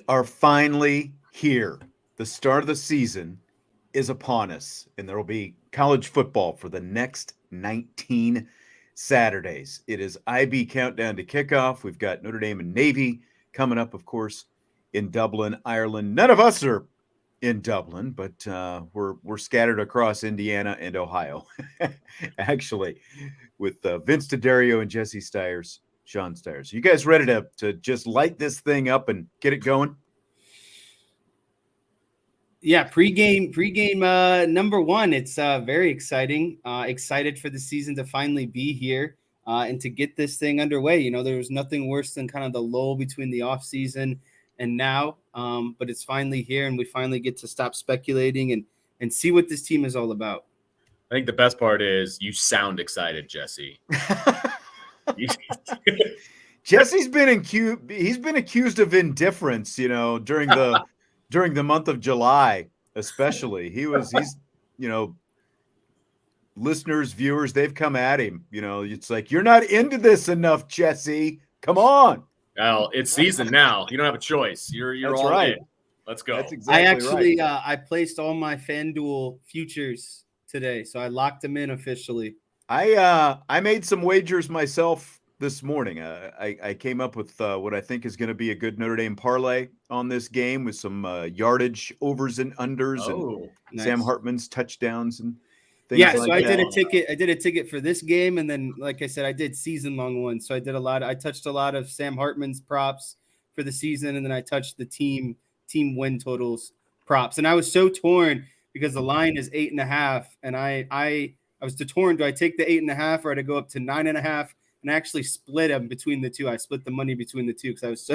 are finally here. The start of the season is upon us, and there will be college football for the next 19 Saturdays. It is IB countdown to kickoff. We've got Notre Dame and Navy coming up, of course, in Dublin, Ireland. None of us are in Dublin, but we're scattered across Indiana and Ohio, actually, with Vince D'Addario and Jesse Stiers, Sean Stiers. You guys ready to just light this thing up and get it going? Yeah, pregame number one. It's very exciting. Excited for the season to finally be here and to get this thing underway. You know, there was nothing worse than kind of the lull between the offseason and now, but it's finally here, and we finally get to stop speculating and see what this team is all about. I think the best part is you sound excited, Jesse. Jesse's been accused of indifference, you know, during the month of July, especially. He's listeners, viewers, they've come at him. You know, it's like, you're not into this enough, Jesse. Come on. Well, it's season now. You don't have a choice. You're That's all right. in. Let's go. That's exactly right. I placed all my FanDuel futures today, so I locked them in officially. I made some wagers myself this morning. I came up with what I think is going to be a good Notre Dame parlay on this game with some yardage overs and unders and nice. Sam Hartman's touchdowns and things yeah. like So I that. did a ticket for this game, and then, like I said, I did season long ones. So I touched a lot of Sam Hartman's props for the season, and then I touched the team win totals props. And I was so torn because the line is 8.5, and I was torn. Do I take the 8.5 or do I go up to 9.5? And I actually split them between the two. I split the money between the two because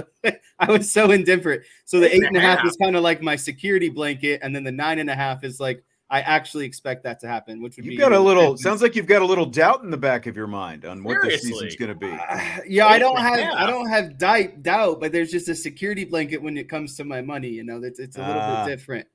I was so indifferent. So the 8.5 is kind of like my security blanket, and then the 9.5 is like, I actually expect that to happen, which would be sounds like you've got a little doubt in the back of your mind on what this season's going to be. I don't have doubt, but there's just a security blanket when it comes to my money. You know, it's a little bit different.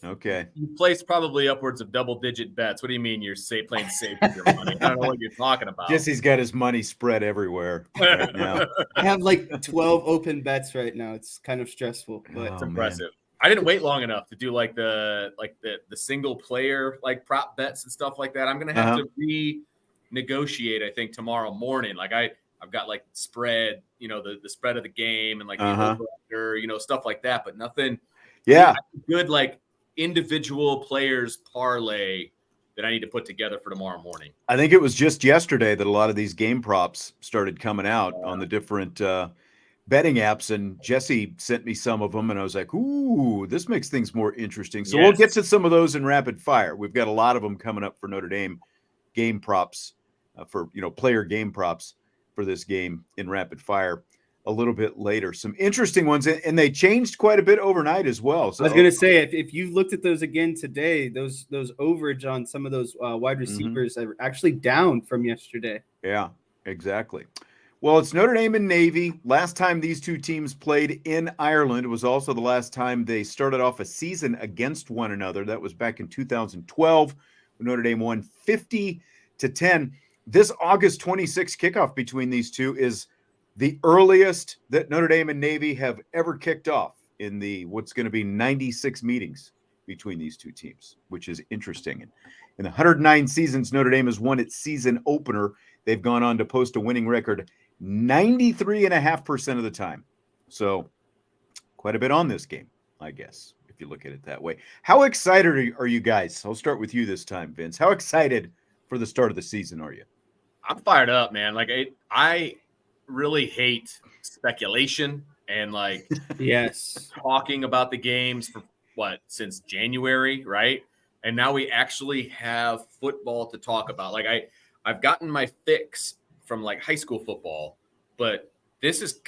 Okay. You placed probably upwards of double-digit bets. What do you mean you're playing safe with your money? I don't know what you're talking about. Jesse's got his money spread everywhere right now. I have like 12 open bets right now. It's kind of stressful, but it's impressive. Man. I didn't wait long enough to do like the single player like prop bets and stuff like that. I'm gonna have to renegotiate, I think, tomorrow morning. Like I've got like spread, you know, the spread of the game and like the over-under, you know, stuff like that, but nothing. Yeah, good like individual players parlay that I need to put together for tomorrow morning. I think it was just yesterday that a lot of these game props started coming out on the different betting apps, and Jesse sent me some of them, and I was like, ooh, this makes things more interesting. So we'll get to some of those in rapid fire. We've got a lot of them coming up for Notre Dame game props, for, you know, player game props for this game in rapid fire a little bit later. Some interesting ones, and they changed quite a bit overnight as well. So I was going to say, if you looked at those again today, those overage on some of those wide receivers are actually down from yesterday. Yeah, exactly. Well, it's Notre Dame and Navy. Last time these two teams played in Ireland, it was also the last time they started off a season against one another. That was back in 2012 when Notre Dame won 50-10. This August 26th kickoff between these two is the earliest that Notre Dame and Navy have ever kicked off in the what's going to be 96 meetings between these two teams, which is interesting. And in the 109 seasons Notre Dame has won its season opener, they've gone on to post a winning record 93.5% of the time. So quite a bit on this game, I guess, if you look at it that way. How excited are you guys? I'll start with you this time, Vince. How excited for the start of the season are you? I'm fired up, man. Like I really hate speculation and like talking about the games for since January, right? And now we actually have football to talk about. Like I've gotten my fix from like high school football, but this is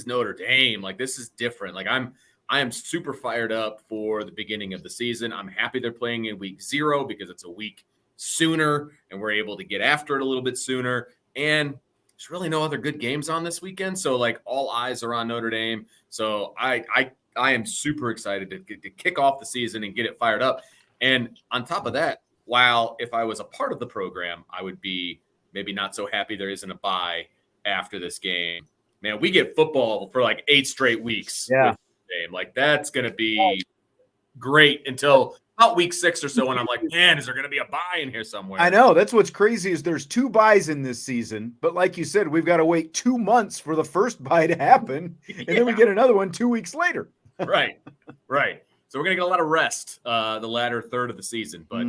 Notre Dame. Like this is different. Like I am super fired up for the beginning of the season. I'm happy they're playing in week 0 because it's a week sooner and we're able to get after it a little bit sooner. And there's really no other good games on this weekend. So like all eyes are on Notre Dame. So I am super excited to kick off the season and get it fired up. And on top of that, while if I was a part of the program, I would be maybe not so happy there isn't a bye after this game. Man, we get football for like 8 straight weeks Dame. Like, that's going to be great until about week 6 or so when I'm like, man, is there going to be a bye in here somewhere? I know. That's what's crazy is there's 2 buys in this season. But like you said, we've got to wait 2 months for the first buy to happen. And then we get another one 2 weeks later. Right. So we're going to get a lot of rest the latter third of the season. But,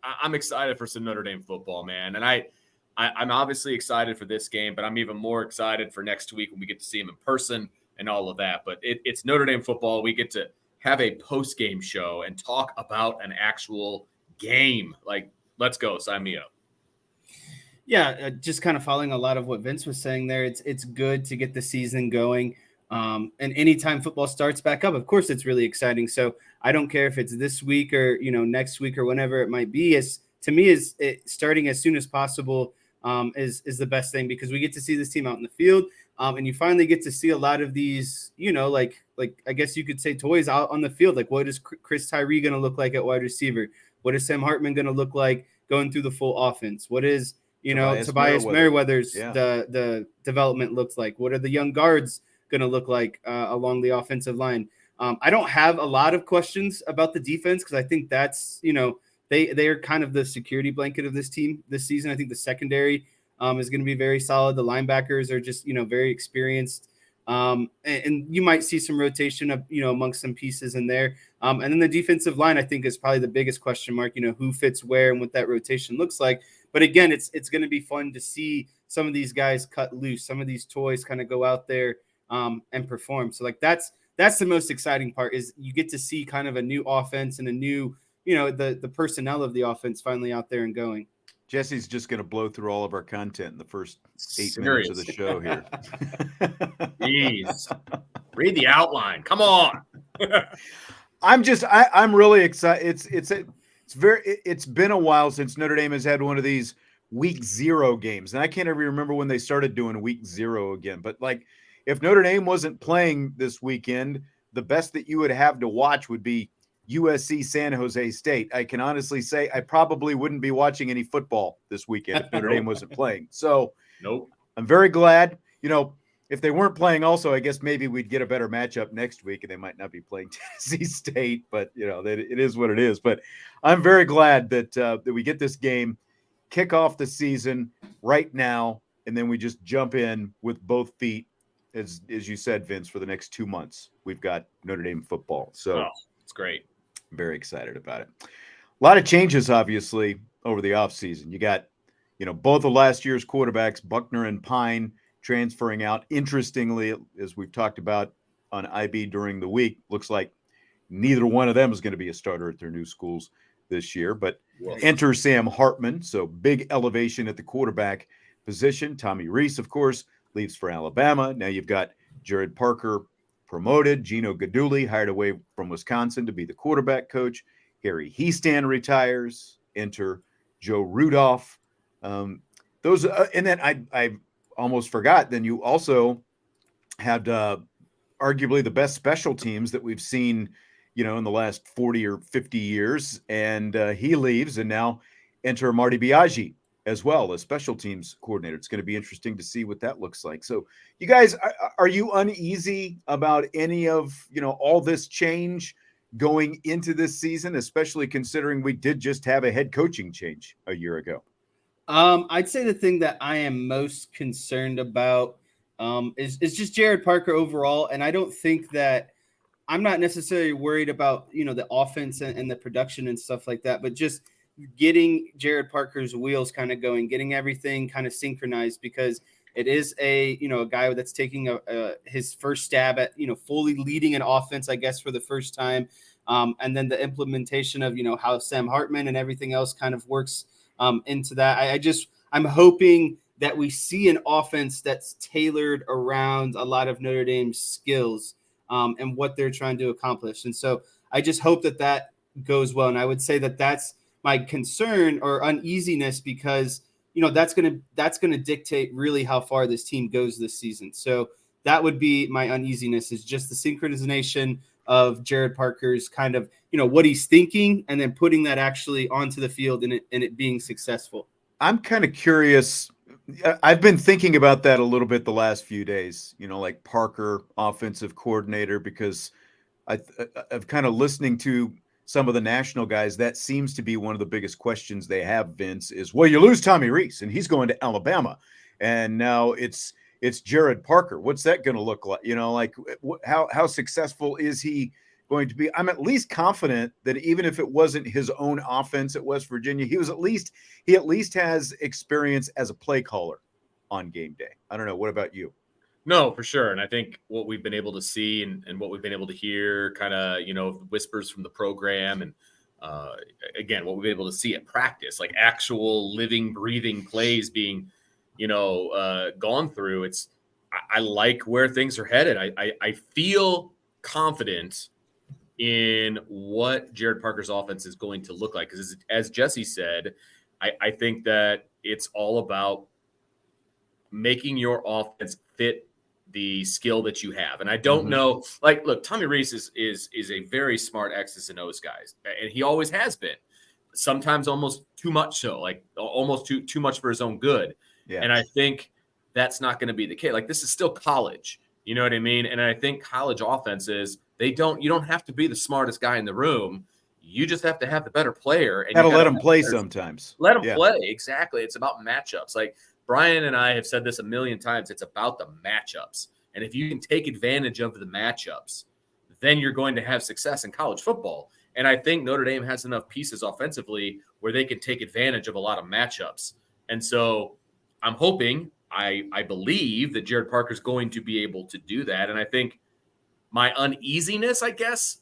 I'm excited for some Notre Dame football, man. And I'm obviously excited for this game, but I'm even more excited for next week when we get to see him in person and all of that. But it's Notre Dame football. We get to have a post-game show and talk about an actual game. Like, let's go. Sign me up. Yeah, just kind of following a lot of what Vince was saying there. It's good to get the season going. And anytime football starts back up, of course, it's really exciting. So I don't care if it's this week or, next week or whenever it might be. To me, starting as soon as possible is the best thing, because we get to see this team out in the field. And you finally get to see a lot of these, like I guess you could say toys out on the field. Like, what is Chris Tyree going to look like at wide receiver? What is Sam Hartman going to look like going through the full offense? What is, Tobias Merriweather's the development looks like? What are the young guards going to look like along the offensive line? I don't have a lot of questions about the defense, because I think that's, they are kind of the security blanket of this team this season. I think the secondary is going to be very solid. The linebackers are just, very experienced. And you might see some rotation of, amongst some pieces in there. And then the defensive line, I think, is probably the biggest question mark, who fits where and what that rotation looks like. But again, it's going to be fun to see some of these guys cut loose, some of these toys kind of go out there and perform. So like, that's the most exciting part, is you get to see kind of a new offense and a new, the personnel of the offense finally out there and going. Jesse's just going to blow through all of our content in the first 8 minutes of the show here. Jeez. Read the outline. Come on. I'm really excited. It's been a while since Notre Dame has had one of these week 0 games. And I can't ever remember when they started doing week 0 again. But like, if Notre Dame wasn't playing this weekend, the best that you would have to watch would be USC San Jose State. I can honestly say I probably wouldn't be watching any football this weekend if Notre Dame wasn't playing. So I'm very glad. If they weren't playing also, I guess maybe we'd get a better matchup next week, and they might not be playing Tennessee State, but it is what it is. But I'm very glad that we get this game, kick off the season right now, and then we just jump in with both feet. As you said, Vince, for the next 2 months, we've got Notre Dame football. So it's great. I'm very excited about it. A lot of changes, obviously, over the offseason. You got, both of last year's quarterbacks, Buckner and Pine, transferring out. Interestingly, as we've talked about on IB during the week, looks like neither one of them is going to be a starter at their new schools this year. But enter Sam Hartman, so big elevation at the quarterback position. Tommy Rees, of course, leaves for Alabama. Now you've got Jared Parker promoted. Gino Gaduli hired away from Wisconsin to be the quarterback coach. Harry Heastan retires. Enter Joe Rudolph. And then I almost forgot. Then you also had arguably the best special teams that we've seen, in the last 40 or 50 years. And he leaves, and now enter Marty Biaggi as well as special teams coordinator. It's going to be interesting to see what that looks like. So you guys, are you uneasy about any of, all this change going into this season, especially considering we did just have a head coaching change a year ago? I'd say the thing that I am most concerned about is just Jared Parker overall. And I don't think that I'm not necessarily worried about, the offense and the production and stuff like that, but just getting Jared Parker's wheels kind of going, getting everything kind of synchronized, because it is a guy that's taking his first stab at, fully leading an offense, I guess, for the first time. And then the implementation of, how Sam Hartman and everything else kind of works into that. I'm hoping that we see an offense that's tailored around a lot of Notre Dame's skills and what they're trying to accomplish. And so I just hope that goes well. And I would say that that's my concern or uneasiness, because, that's going to dictate really how far this team goes this season. So that would be my uneasiness, is just the synchronization of Jared Parker's kind of, what he's thinking, and then putting that actually onto the field and it being successful. I'm kind of curious, I've been thinking about that a little bit the last few days, like Parker, offensive coordinator, because I've kind of listening to some of the national guys. That seems to be one of the biggest questions they have, Vince, is, well, you lose Tommy Rees and he's going to Alabama. And now it's Jared Parker. What's that going to look like? How successful is he going to be? I'm at least confident that even if it wasn't his own offense at West Virginia, he at least has experience as a play caller on game day. I don't know. What about you? No, for sure. And I think what we've been able to see and what we've been able to hear, kind of, whispers from the program, and again, what we've been able to see at practice, like actual living, breathing plays being, gone through. I like where things are headed. I feel confident in what Jared Parker's offense is going to look like. Because as Jesse said, I think that it's all about making your offense fit the skill that you have. And I don't know, look, Tommy Rees is a very smart X's and O's guy, and he always has been. Sometimes almost too much so, like almost too much for his own good. Yeah. And I think that's not going to be the case. Like, this is still college. You know what I mean? And I think college offenses, you don't have to be the smartest guy in the room. You just have to have the better player. And you gotta let him play sometimes. Let him play. Exactly. It's about matchups. Like, Brian and I have said this a million times. It's about the matchups. And if you can take advantage of the matchups, then you're going to have success in college football. And I think Notre Dame has enough pieces offensively where they can take advantage of a lot of matchups. And so I'm hoping, I believe that Jared Parker's going to be able to do that. And I think my uneasiness, I guess,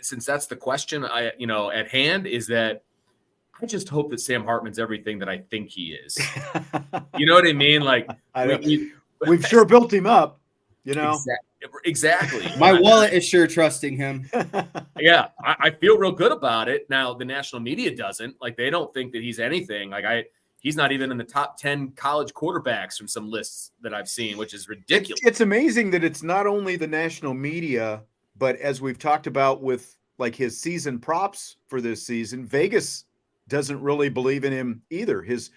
since that's the question at hand, is that I just hope that Sam Hartman's everything that I think he is. You know what I mean? Like, we've sure built him up, Exactly. My wallet is sure trusting him. Yeah, I feel real good about it. Now, the national media doesn't. Like, they don't think that he's anything. Like, he's not even in the top 10 college quarterbacks from some lists that I've seen, which is ridiculous. It's amazing that it's not only the national media, but as we've talked about with like his season props for this season, Vegas doesn't really believe in him either. His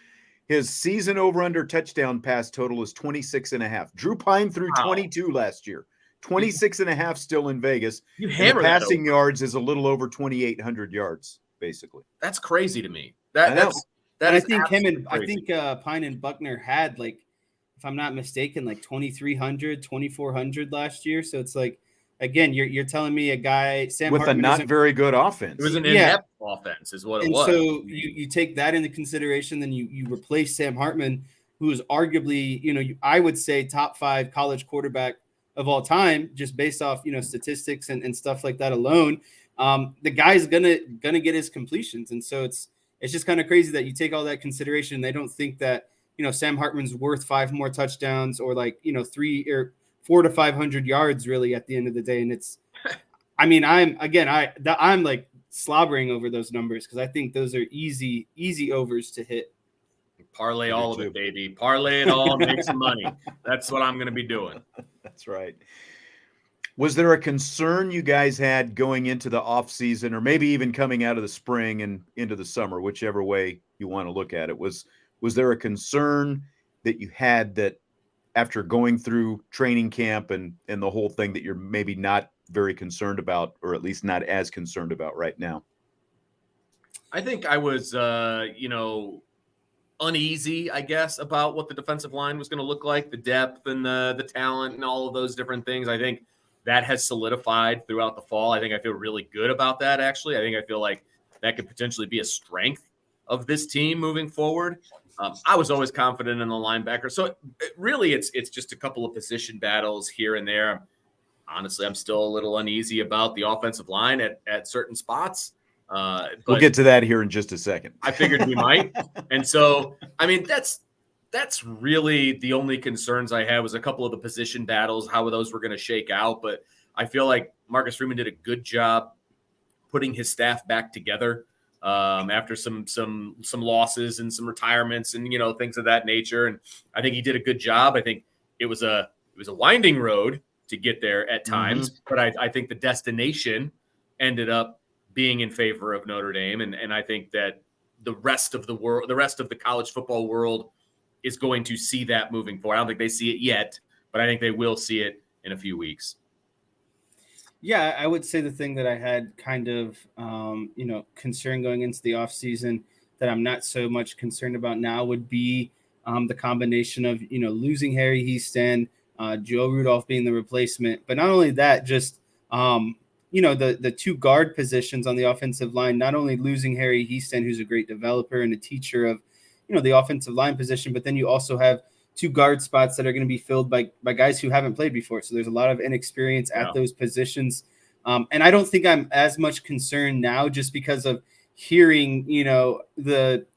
season over-under touchdown pass total is 26.5. Drew Pine threw 22 last year. 26.5 still in Vegas. You hammer the passing yards is a little over 2,800 yards, basically. That's crazy to me. I think Pine and Buckner had, like, if I'm not mistaken, like 2,300, 2,400 last year. So it's like, again, you're telling me a guy, Sam with Hartman, a not very good offense. It was an inept offense, is what it was. So you take that into consideration, then you replace Sam Hartman, who is arguably, I would say top 5 college quarterback of all time, just based off, statistics and stuff like that alone. The guy's gonna get his completions, and so it's just kind of crazy that you take all that consideration. And they don't think that Sam Hartman's worth 5 more touchdowns or 3 or 400 to 500 yards really at the end of the day. And it's, I'm like slobbering over those numbers because I think those are easy overs to hit. Parlay all of it, baby. Parlay it all, make some money. That's what I'm going to be doing. That's right. Was there a concern you guys had going into the offseason, or maybe even coming out of the spring and into the summer, whichever way you want to look at it? Was there a concern that you had that after going through training camp and the whole thing that you're maybe not very concerned about, or at least not as concerned about right now? I think I was, uneasy, I guess, about what the defensive line was going to look like, the depth and the talent and all of those different things. I think that has solidified throughout the fall. I think I feel really good about that, actually. I think I feel like that could potentially be a strength of this team moving forward. I was always confident in the linebacker. So really it's just a couple of position battles here and there. Honestly, I'm still a little uneasy about the offensive line at certain spots. We'll get to that here in just a second. I figured we might. And so, that's really the only concerns I had, was a couple of the position battles, how those were going to shake out. But I feel like Marcus Freeman did a good job putting his staff back together after some losses and some retirements and, things of that nature. And I think he did a good job. I think it was a winding road to get there at times, but I think the destination ended up being in favor of Notre Dame. And I think that the rest of the world, the rest of the college football world is going to see that moving forward. I don't think they see it yet, but I think they will see it in a few weeks. Yeah, I would say the thing that I had kind of, concern going into the offseason that I'm not so much concerned about now would be the combination of, losing Harry Heaston, Joe Rudolph being the replacement. But not only that, just, the two guard positions on the offensive line, not only losing Harry Heaston, who's a great developer and a teacher of, the offensive line position, but then you also have two guard spots that are going to be filled by guys who haven't played before. So there's a lot of inexperience at those positions. And I don't think I'm as much concerned now just because of hearing, it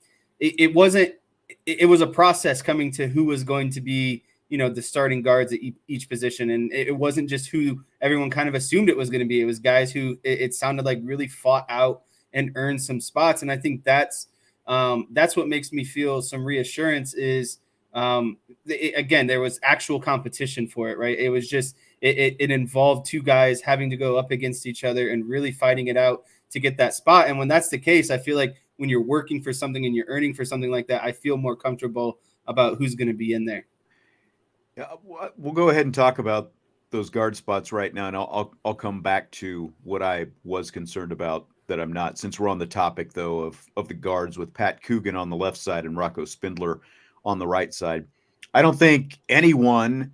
was a process coming to who was going to be, the starting guards at each position. And it wasn't just who everyone kind of assumed it was going to be. It was guys who it sounded like really fought out and earned some spots. And I think that's what makes me feel some reassurance is, again, there was actual competition for it, right? It was just, it involved two guys having to go up against each other and really fighting it out to get that spot. And when that's the case, I feel like when you're working for something and you're earning for something like that, I feel more comfortable about who's going to be in there. Yeah, we'll go ahead and talk about those guard spots right now, and I'll come back to what I was concerned about that I'm not, since we're on the topic, though, of the guards with Pat Coogan on the left side and Rocco Spindler on the right side. I don't think anyone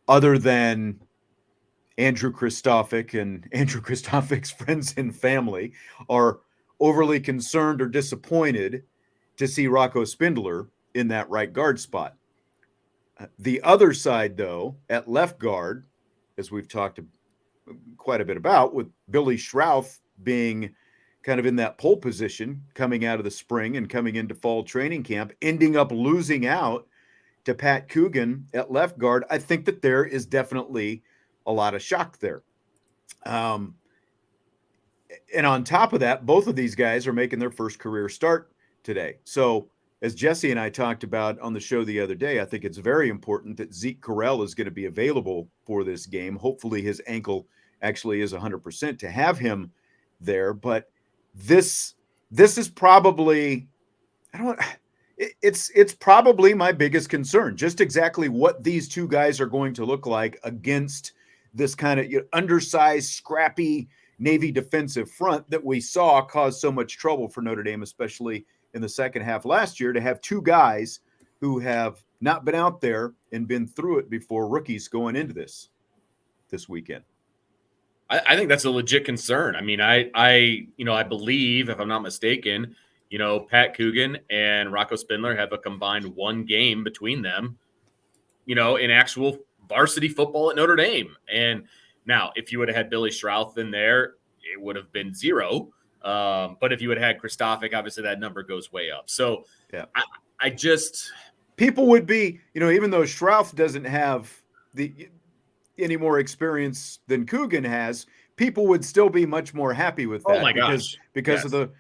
other than Andrew Kristofic and Andrew Kristofic's friends and family are overly concerned or disappointed to see Rocco Spindler in that right guard spot. The other side, though, at left guard, as we've talked quite a bit about, with Billy Schrouth being kind of in that pole position coming out of the spring and coming into fall training camp, ending up losing out to Pat Coogan at left guard, I think that there is definitely a lot of shock there. And on top of that, both of these guys are making their first career start today. So as Jesse and I talked about on the show the other day, I think it's very important that Zeke Correll is going to be available for this game. Hopefully his ankle actually is 100% to have him there. But this is probably, it's probably my biggest concern, just exactly what these two guys are going to look like against this kind of undersized, scrappy Navy defensive front that we saw cause so much trouble for Notre Dame, especially in the second half last year, to have two guys who have not been out there and been through it before, rookies going into this weekend. I think that's a legit concern. I mean, I believe, if I'm not mistaken, Pat Coogan and Rocco Spindler have a combined one game between them, in actual varsity football at Notre Dame. And now, if you would have had Billy Schrouth in there, it would have been 0. But if you would have had Kristofic, obviously that number goes way up. So yeah, I just people would be, even though Schrouth doesn't have any more experience than Coogan has, people would still be much more happy with that. Oh my gosh. Because of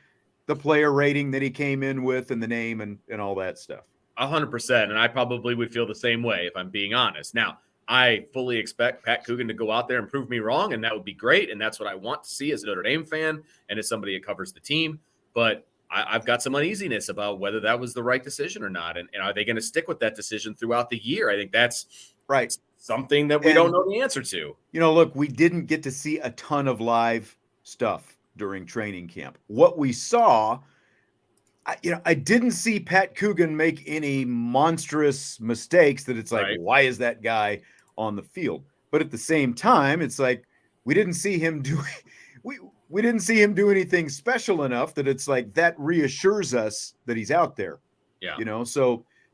the player rating that he came in with and the name and all that stuff. 100%. And I probably would feel the same way if I'm being honest. Now, I fully expect Pat Coogan to go out there and prove me wrong, and that would be great. And that's what I want to see as a Notre Dame fan and as somebody that covers the team. But I've got some uneasiness about whether that was the right decision or not. And are they going to stick with that decision throughout the year? I think that's right. Something that we don't know the answer to. Look, we didn't get to see a ton of live stuff during training camp. What we saw, I didn't see Pat Coogan make any monstrous mistakes that it's like, right, why is that guy on the field? But at the same time, it's like we didn't see him do we didn't see him do anything special enough that it's like that reassures us that he's out there. Yeah.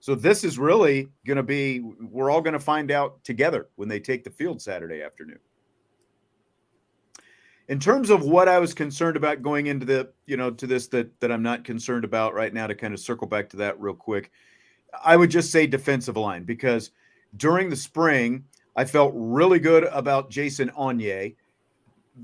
So this is really going to be, we're all going to find out together when they take the field Saturday afternoon. In terms of what I was concerned about going into the, to this that I'm not concerned about right now, to kind of circle back to that real quick, I would just say defensive line, because during the spring, I felt really good about Jason Onye.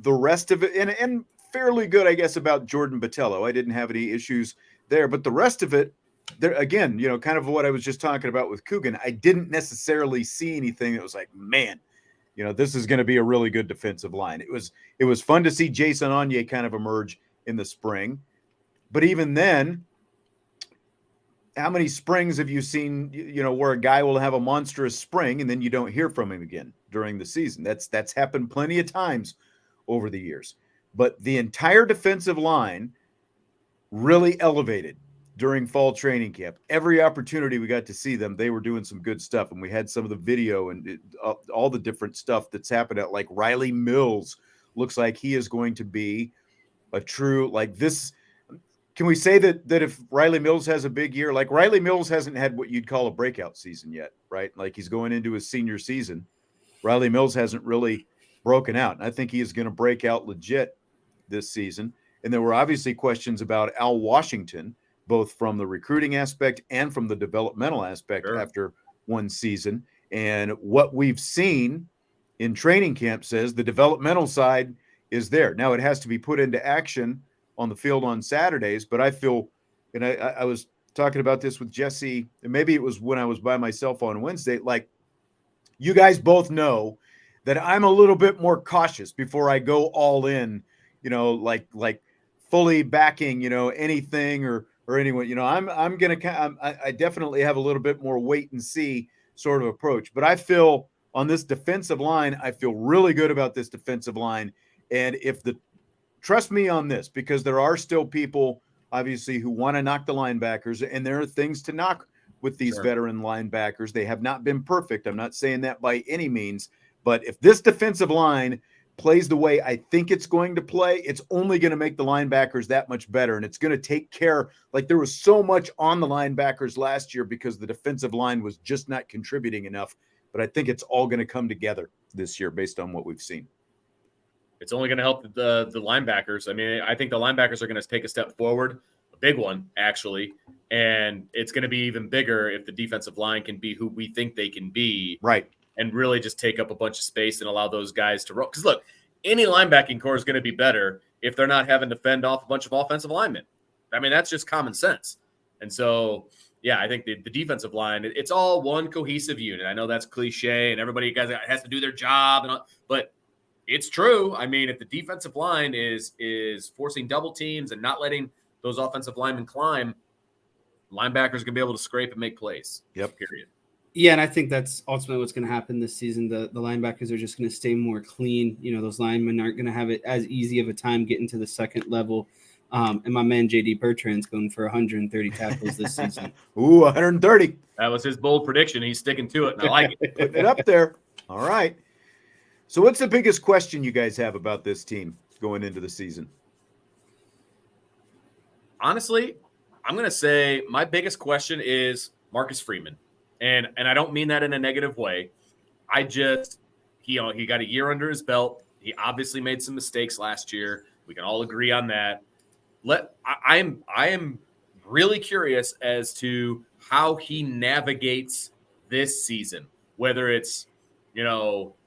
The rest of it, and fairly good, I guess, about Jordan Botello. I didn't have any issues there, but the rest of it, there again, kind of what I was just talking about with Coogan, I didn't necessarily see anything that was like, man, this is going to be a really good defensive line. It was fun to see Jason Onye kind of emerge in the spring, but even then, how many springs have you seen, where a guy will have a monstrous spring and then you don't hear from him again during the season? That's happened plenty of times over the years. But the entire defensive line really elevated during fall training camp. Every opportunity we got to see them, they were doing some good stuff. And we had some of the video and all the different stuff that's happened at, like, Riley Mills looks like he is going to be a true, like, this. Can we say that if Riley Mills has a big year, like, Riley Mills hasn't had what you'd call a breakout season yet, right? Like, he's going into his senior season. Riley Mills hasn't really broken out. And I think he is going to break out legit this season. And there were obviously questions about Al Washington, both from the recruiting aspect and from the developmental aspect after one season. And what we've seen in training camp says the developmental side is there. Now it has to be put into action on the field on Saturdays, but I feel, and I was talking about this with Jesse, and maybe it was when I was by myself on Wednesday, like, you guys both know that I'm a little bit more cautious before I go all in, like fully backing, anything or anyone. I definitely have a little bit more wait and see sort of approach. But I feel on this defensive line, I feel really good about this defensive line. And trust me on this, because there are still people obviously who want to knock the linebackers, and there are things to knock with these veteran linebackers. They have not been perfect. I'm not saying that by any means, but if this defensive line plays the way I think it's going to play, it's only going to make the linebackers that much better. And it's going to take care, like, there was so much on the linebackers last year because the defensive line was just not contributing enough. But I think it's all going to come together this year based on what we've seen. It's only going to help the linebackers. I mean, I think the linebackers are going to take a step forward, a big one, actually. And it's going to be even bigger if the defensive line can be who we think they can be. Right. And really just take up a bunch of space and allow those guys to roll. Because, look, any linebacking core is going to be better if they're not having to fend off a bunch of offensive linemen. I mean, that's just common sense. And so, yeah, I think the defensive line, it's all one cohesive unit. I know that's cliche and everybody has to do their job, but it's true. I mean, if the defensive line is forcing double teams and not letting those offensive linemen climb, linebackers are going to be able to scrape and make plays. Yep. Period. Yeah, and I think that's ultimately what's going to happen this season. The linebackers are just going to stay more clean. Those linemen aren't going to have it as easy of a time getting to the second level. And my man J.D. Bertrand's going for 130 tackles this season. Ooh, 130. That was his bold prediction. He's sticking to it, and I like it. Putting it up there. All right. So what's the biggest question you guys have about this team going into the season? Honestly, I'm going to say my biggest question is Marcus Freeman. And I don't mean that in a negative way. He got a year under his belt. He obviously made some mistakes last year. We can all agree on that. I am really curious as to how he navigates this season, whether it's,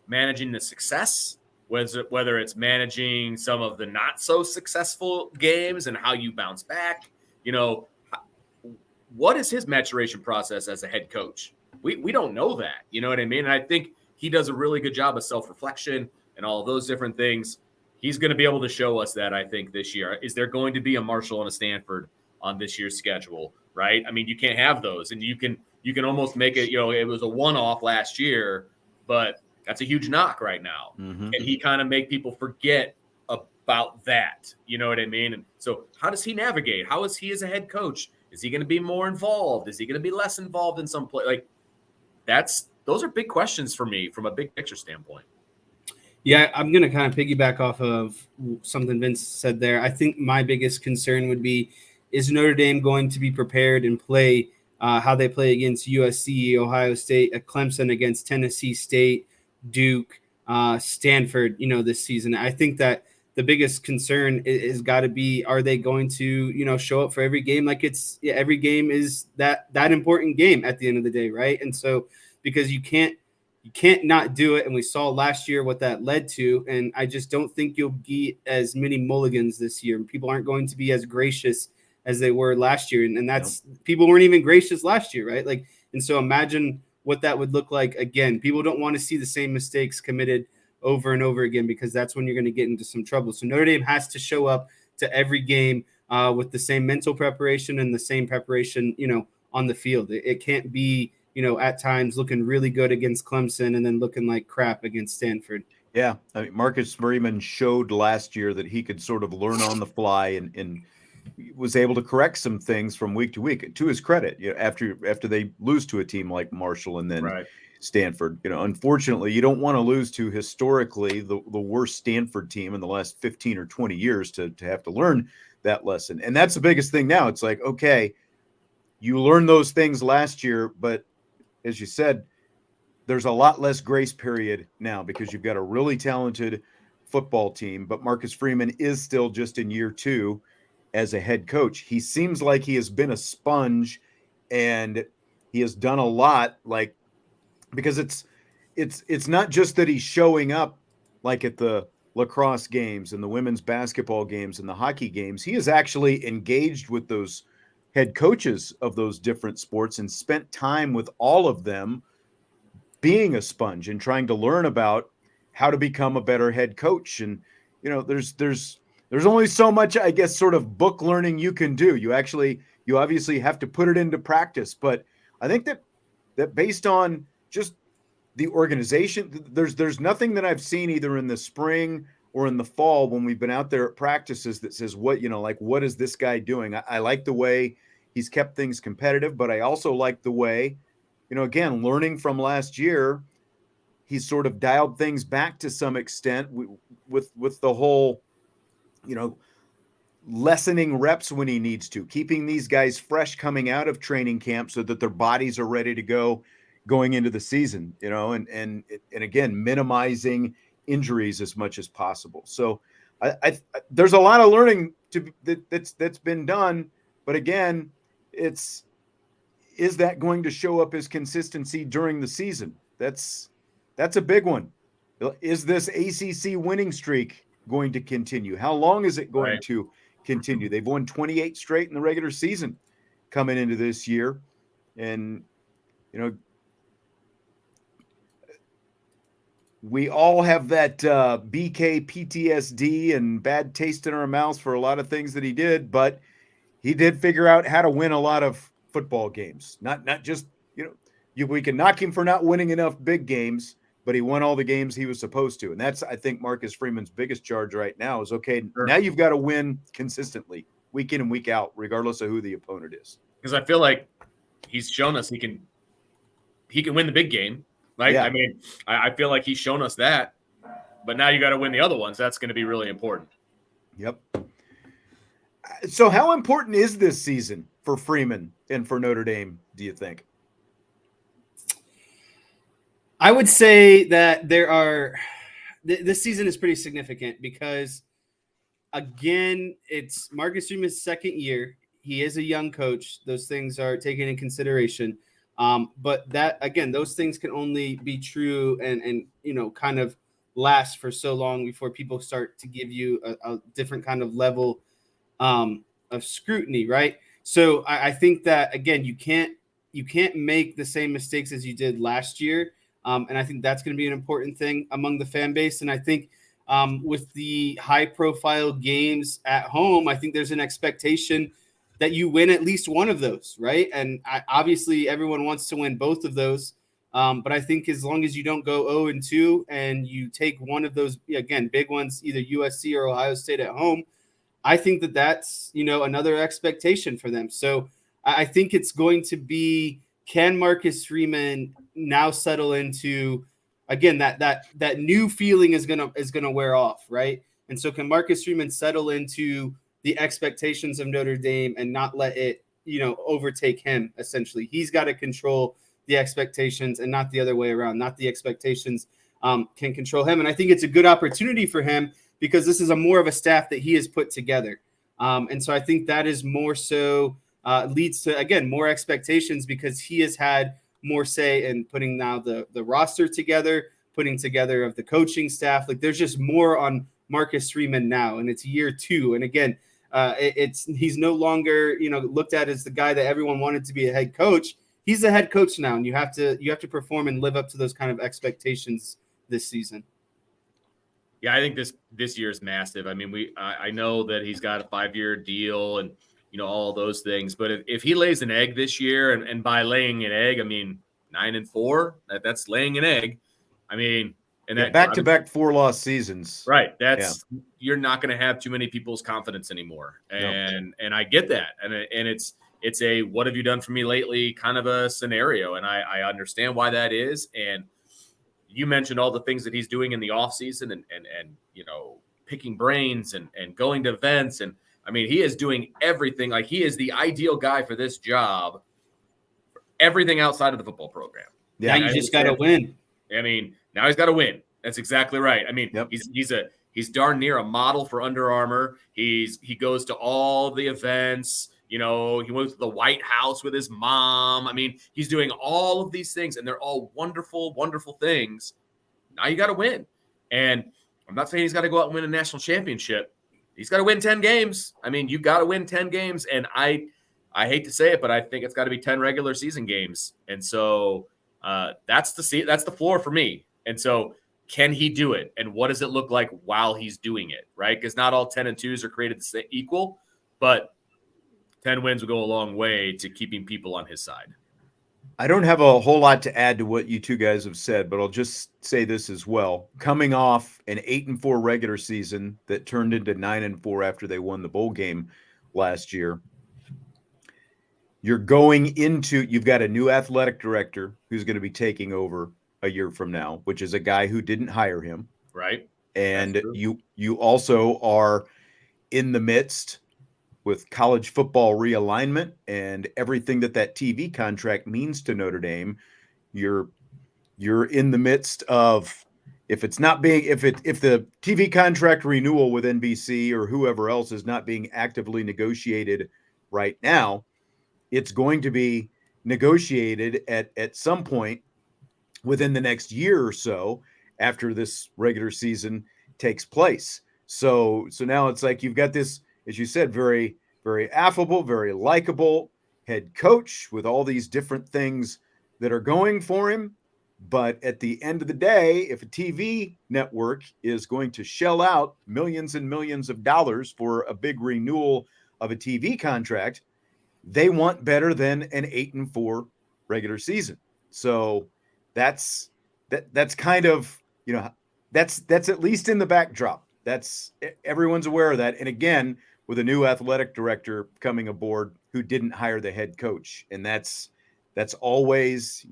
managing the success, whether it's managing some of the not so successful games and how you bounce back. What is his maturation process as a head coach? We don't know that. You know what I mean? And I think he does a really good job of self-reflection and all of those different things. He's going to be able to show us that, I think, this year. Is there going to be a Marshall and a Stanford on this year's schedule, right? I mean, you can't have those. And you can almost make it, it was a one-off last year, but that's a huge knock right now. Mm-hmm. And he kind of make people forget about that. You know what I mean? And so how does he navigate? How is he as a head coach? Is he going to be more involved? Is he going to be less involved in some play? Like, those are big questions for me from a big picture standpoint. Yeah, I'm going to kind of piggyback off of something Vince said there. I think my biggest concern would be, is Notre Dame going to be prepared and play how they play against USC, Ohio State, Clemson, against Tennessee State, Duke, Stanford, this season? I think that the biggest concern is got to be, are they going to, show up for every game? Like every game is that important game at the end of the day, right? And so, because you can't not do it. And we saw last year what that led to. And I just don't think you'll get as many mulligans this year. People aren't going to be as gracious as they were last year. And that's, people weren't even gracious last year, right? Like, and so imagine what that would look like again. People don't want to see the same mistakes committed over and over again, because that's when you're going to get into some trouble. So Notre Dame has to show up to every game with the same mental preparation and the same preparation, on the field. It can't be, at times looking really good against Clemson and then looking like crap against Stanford. Yeah, I mean, Marcus Freeman showed last year that he could sort of learn on the fly and was able to correct some things from week to week. To his credit, after they lose to a team like Marshall and then Stanford, unfortunately, you don't want to lose to historically the worst Stanford team in the last 15 or 20 years to have to learn that lesson. And that's the biggest thing now. It's like, okay, you learned those things last year, but as you said, there's a lot less grace period now because you've got a really talented football team, but Marcus Freeman is still just in year 2 as a head coach. He seems like he has been a sponge and he has done a lot, like, because it's not just that he's showing up like at the lacrosse games and the women's basketball games and the hockey games. He is actually engaged with those head coaches of those different sports and spent time with all of them being a sponge and trying to learn about how to become a better head coach. And, there's only so much, I guess, sort of book learning you can do. You obviously have to put it into practice. But I think that based on just the organization, there's nothing that I've seen either in the spring or in the fall when we've been out there at practices that says what is this guy doing? I like the way he's kept things competitive, but I also like the way, again, learning from last year, he's sort of dialed things back to some extent with the whole, lessening reps when he needs to, keeping these guys fresh coming out of training camp so that their bodies are ready to go going into the season, and again, minimizing injuries as much as possible. So I there's a lot of learning that's been done, but again, is that going to show up as consistency during the season? That's a big one. Is this ACC winning streak going to continue? How long is it going to continue? They've won 28 straight in the regular season coming into this year. And, we all have that BK PTSD and bad taste in our mouths for a lot of things that he did, but he did figure out how to win a lot of football games. Not just, we can knock him for not winning enough big games, but he won all the games he was supposed to. And that's, I think, Marcus Freeman's biggest charge right now is, okay, now you've got to win consistently, week in and week out, regardless of who the opponent is. Because I feel like he's shown us he can win the big game. Right? Yeah. I mean, I feel like he's shown us that, but now you got to win the other ones. That's going to be really important. Yep. So how important is this season for Freeman and for Notre Dame, do you think? I would say that this season is pretty significant because, again, it's Marcus Freeman's second year. He is a young coach. Those things are taken in consideration. But that, again, those things can only be true and kind of last for so long before people start to give you a different kind of level of scrutiny, right? So I think that, again, you can't make the same mistakes as you did last year. And I think that's going to be an important thing among the fan base. And I think with the high profile games at home, I think there's an expectation that you win at least one of those, right? And obviously everyone wants to win both of those. But I think as long as you don't go 0-2 and you take one of those, again, big ones, either USC or Ohio State at home, I think that's, another expectation for them. So I think it's going to be, can Marcus Freeman now settle into, again, that new feeling is gonna wear off, right? And so can Marcus Freeman settle into the expectations of Notre Dame and not let it, overtake him? Essentially, he's got to control the expectations and not the other way around. Not the expectations can control him. And I think it's a good opportunity for him because this is more of a staff that he has put together. And so I think that is more so leads to, again, more expectations because he has had more say in putting now the roster together, putting together of the coaching staff. Like there's just more on Marcus Freeman now, and it's year 2. And again, he's no longer, looked at as the guy that everyone wanted to be a head coach. He's a head coach now, and you have to perform and live up to those kind of expectations this season. Yeah, I think this year is massive. I mean, I know that he's got a 5-year deal, and all those things. But if he lays an egg this year, and by laying an egg, I mean 9-4, that's laying an egg. I mean, and that back-to-back 4-loss seasons. Right. You're not going to have too many people's confidence anymore. And I get that. And it's a, what have you done for me lately kind of a scenario. And I understand why that is. And you mentioned all the things that he's doing in the offseason and picking brains and going to events. And I mean, he is doing everything. Like, he is the ideal guy for this job, everything outside of the football program. Yeah, now you just got to win. I mean, now he's got to win. That's exactly right. I mean, he's darn near a model for Under Armour. He goes to all the events. He went to the White House with his mom. I mean, he's doing all of these things, and they're all wonderful, wonderful things. Now you got to win. And I'm not saying he's got to go out and win a national championship. He's got to win 10 games. I mean, you got to win 10 games. And I hate to say it, but I think it's got to be 10 regular season games. And so that's the floor for me. And so can he do it? And what does it look like while he's doing it? Right? Because not all 10-2s are created equal, but 10 wins will go a long way to keeping people on his side. I don't have a whole lot to add to what you two guys have said, but I'll just say this as well. Coming off an 8-4 regular season that turned into 9-4 after they won the bowl game last year, you've got a new athletic director who's going to be taking over a year from now, which is a guy who didn't hire him. Right. And you also are in the midst with college football realignment and everything that TV contract means to Notre Dame. You're in the midst of, if the TV contract renewal with NBC or whoever else is not being actively negotiated right now, it's going to be negotiated at some point within the next year or so after this regular season takes place. So now it's like you've got this, as you said, very, very affable, very likable head coach with all these different things that are going for him. But at the end of the day, if a TV network is going to shell out millions and millions of dollars for a big renewal of a TV contract, they want better than an 8-4 regular season. So that's kind of, that's at least in the backdrop. Everyone's aware of that. And again, with a new athletic director coming aboard who didn't hire the head coach. And that's always,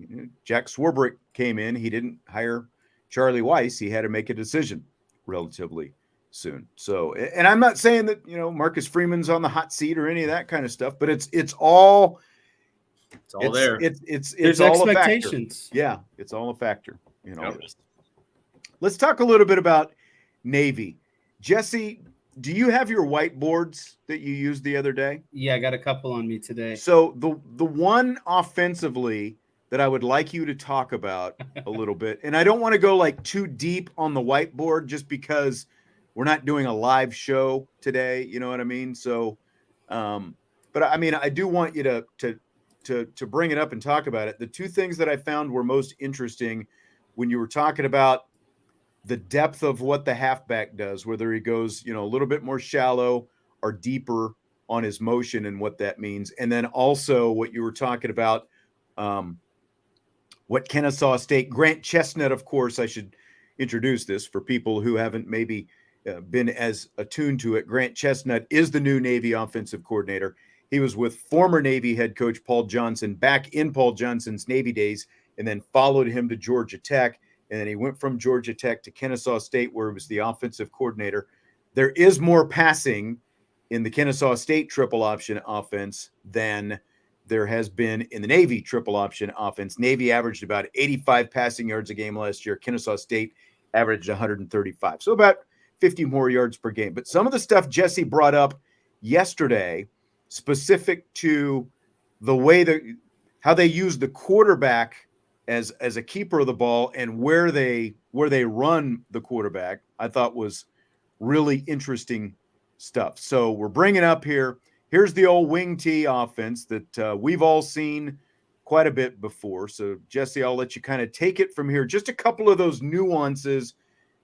Jack Swarbrick came in. He didn't hire Charlie Weiss. He had to make a decision relatively soon. So, and I'm not saying that, Marcus Freeman's on the hot seat or any of that kind of stuff, but it's all there. It's all expectations. Yeah. It's all a factor. Yep. Let's talk a little bit about Navy. Jesse, do you have your whiteboards that you used the other day? Yeah, I got a couple on me today. So the one offensively that I would like you to talk about a little bit, and I don't want to go like too deep on the whiteboard just because we're not doing a live show today. You know what I mean? So, but I mean, I do want you to bring it up and talk about it. The two things that I found were most interesting when you were talking about the depth of what the halfback does, whether he goes, a little bit more shallow or deeper on his motion and what that means. And then also what you were talking about, what Kennesaw State, Grant Chestnut, of course, I should introduce this for people who haven't maybe been as attuned to it. Grant Chestnut is the new Navy offensive coordinator. He was with former Navy head coach Paul Johnson back in Paul Johnson's Navy days, and then followed him to Georgia Tech. And then he went from Georgia Tech to Kennesaw State, where he was the offensive coordinator. There is more passing in the Kennesaw State triple option offense than there has been in the Navy triple option offense. Navy averaged about 85 passing yards a game last year. Kennesaw State averaged 135. So about 50 more yards per game. But some of the stuff Jesse brought up yesterday, specific to the way how they use the quarterback as a keeper of the ball and where they run the quarterback, I thought was really interesting stuff. So we're bringing up here. Here's the old wing T offense that we've all seen quite a bit before. So Jesse, I'll let you kind of take it from here. Just a couple of those nuances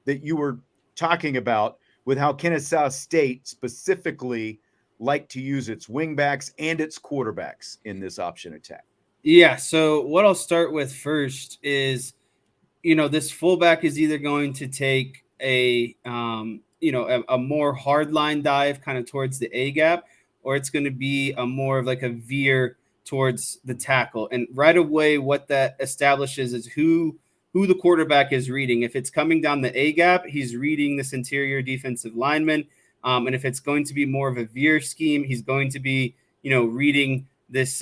that you were talking about with how Kennesaw State specifically like to use its wingbacks and its quarterbacks in this option attack? Yeah. So what I'll start with first is, this fullback is either going to take a more hard line dive kind of towards the A gap, or it's going to be a more of like a veer towards the tackle. And right away, what that establishes is who the quarterback is reading. If it's coming down the A gap, he's reading this interior defensive lineman. And if it's going to be more of a veer scheme, he's going to be, reading this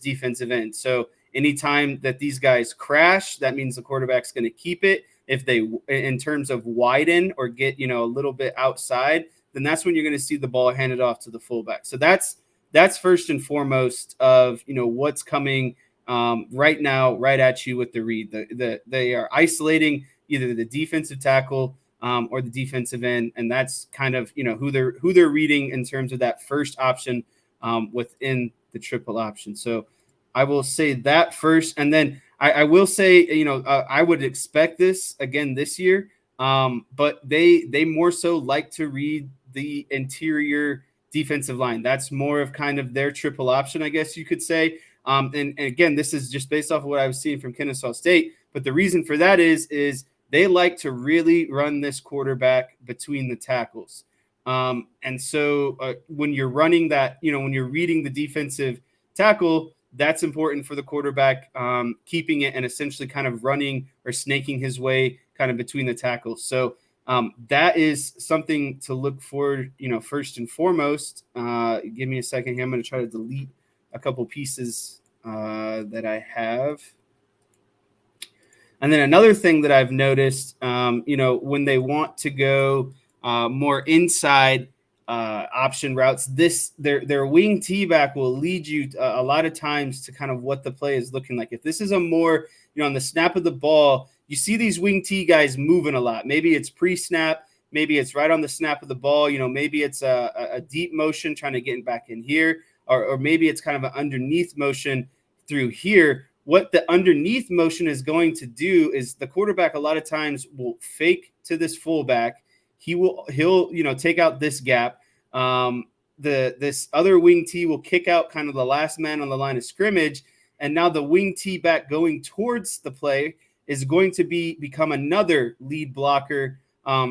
defensive end. So anytime that these guys crash, that means the quarterback's going to keep it. If they, in terms of widen or get, a little bit outside, then that's when you're going to see the ball handed off to the fullback. So that's first and foremost of, what's coming right now, right at you with the read. They are isolating either the defensive tackle or the defensive end, and that's kind of, who they're reading in terms of that first option within the triple option. So I will say that first, and then I will say, I would expect this again this year, but they more so like to read the interior defensive line. That's more of kind of their triple option, I guess you could say. And again, this is just based off of what I was seeing from Kennesaw State. But the reason for that is they like to really run this quarterback between the tackles. And so when you're running that, when you're reading the defensive tackle, that's important for the quarterback, keeping it and essentially kind of running or snaking his way kind of between the tackles. So that is something to look for, first and foremost. Give me a second here. I'm going to try to delete a couple pieces that I have. And then another thing that I've noticed, when they want to go more inside option routes, their wing T-back will lead you a lot of times to kind of what the play is looking like. If this is a more, on the snap of the ball, you see these wing T guys moving a lot. Maybe it's pre-snap, maybe it's right on the snap of the ball. Maybe it's a deep motion trying to get back in here, or maybe it's kind of an underneath motion through here. What the underneath motion is going to do is the quarterback a lot of times will fake to this fullback. He'll take out this gap. This other wing T will kick out kind of the last man on the line of scrimmage, and now the wing T back going towards the play is going to become another lead blocker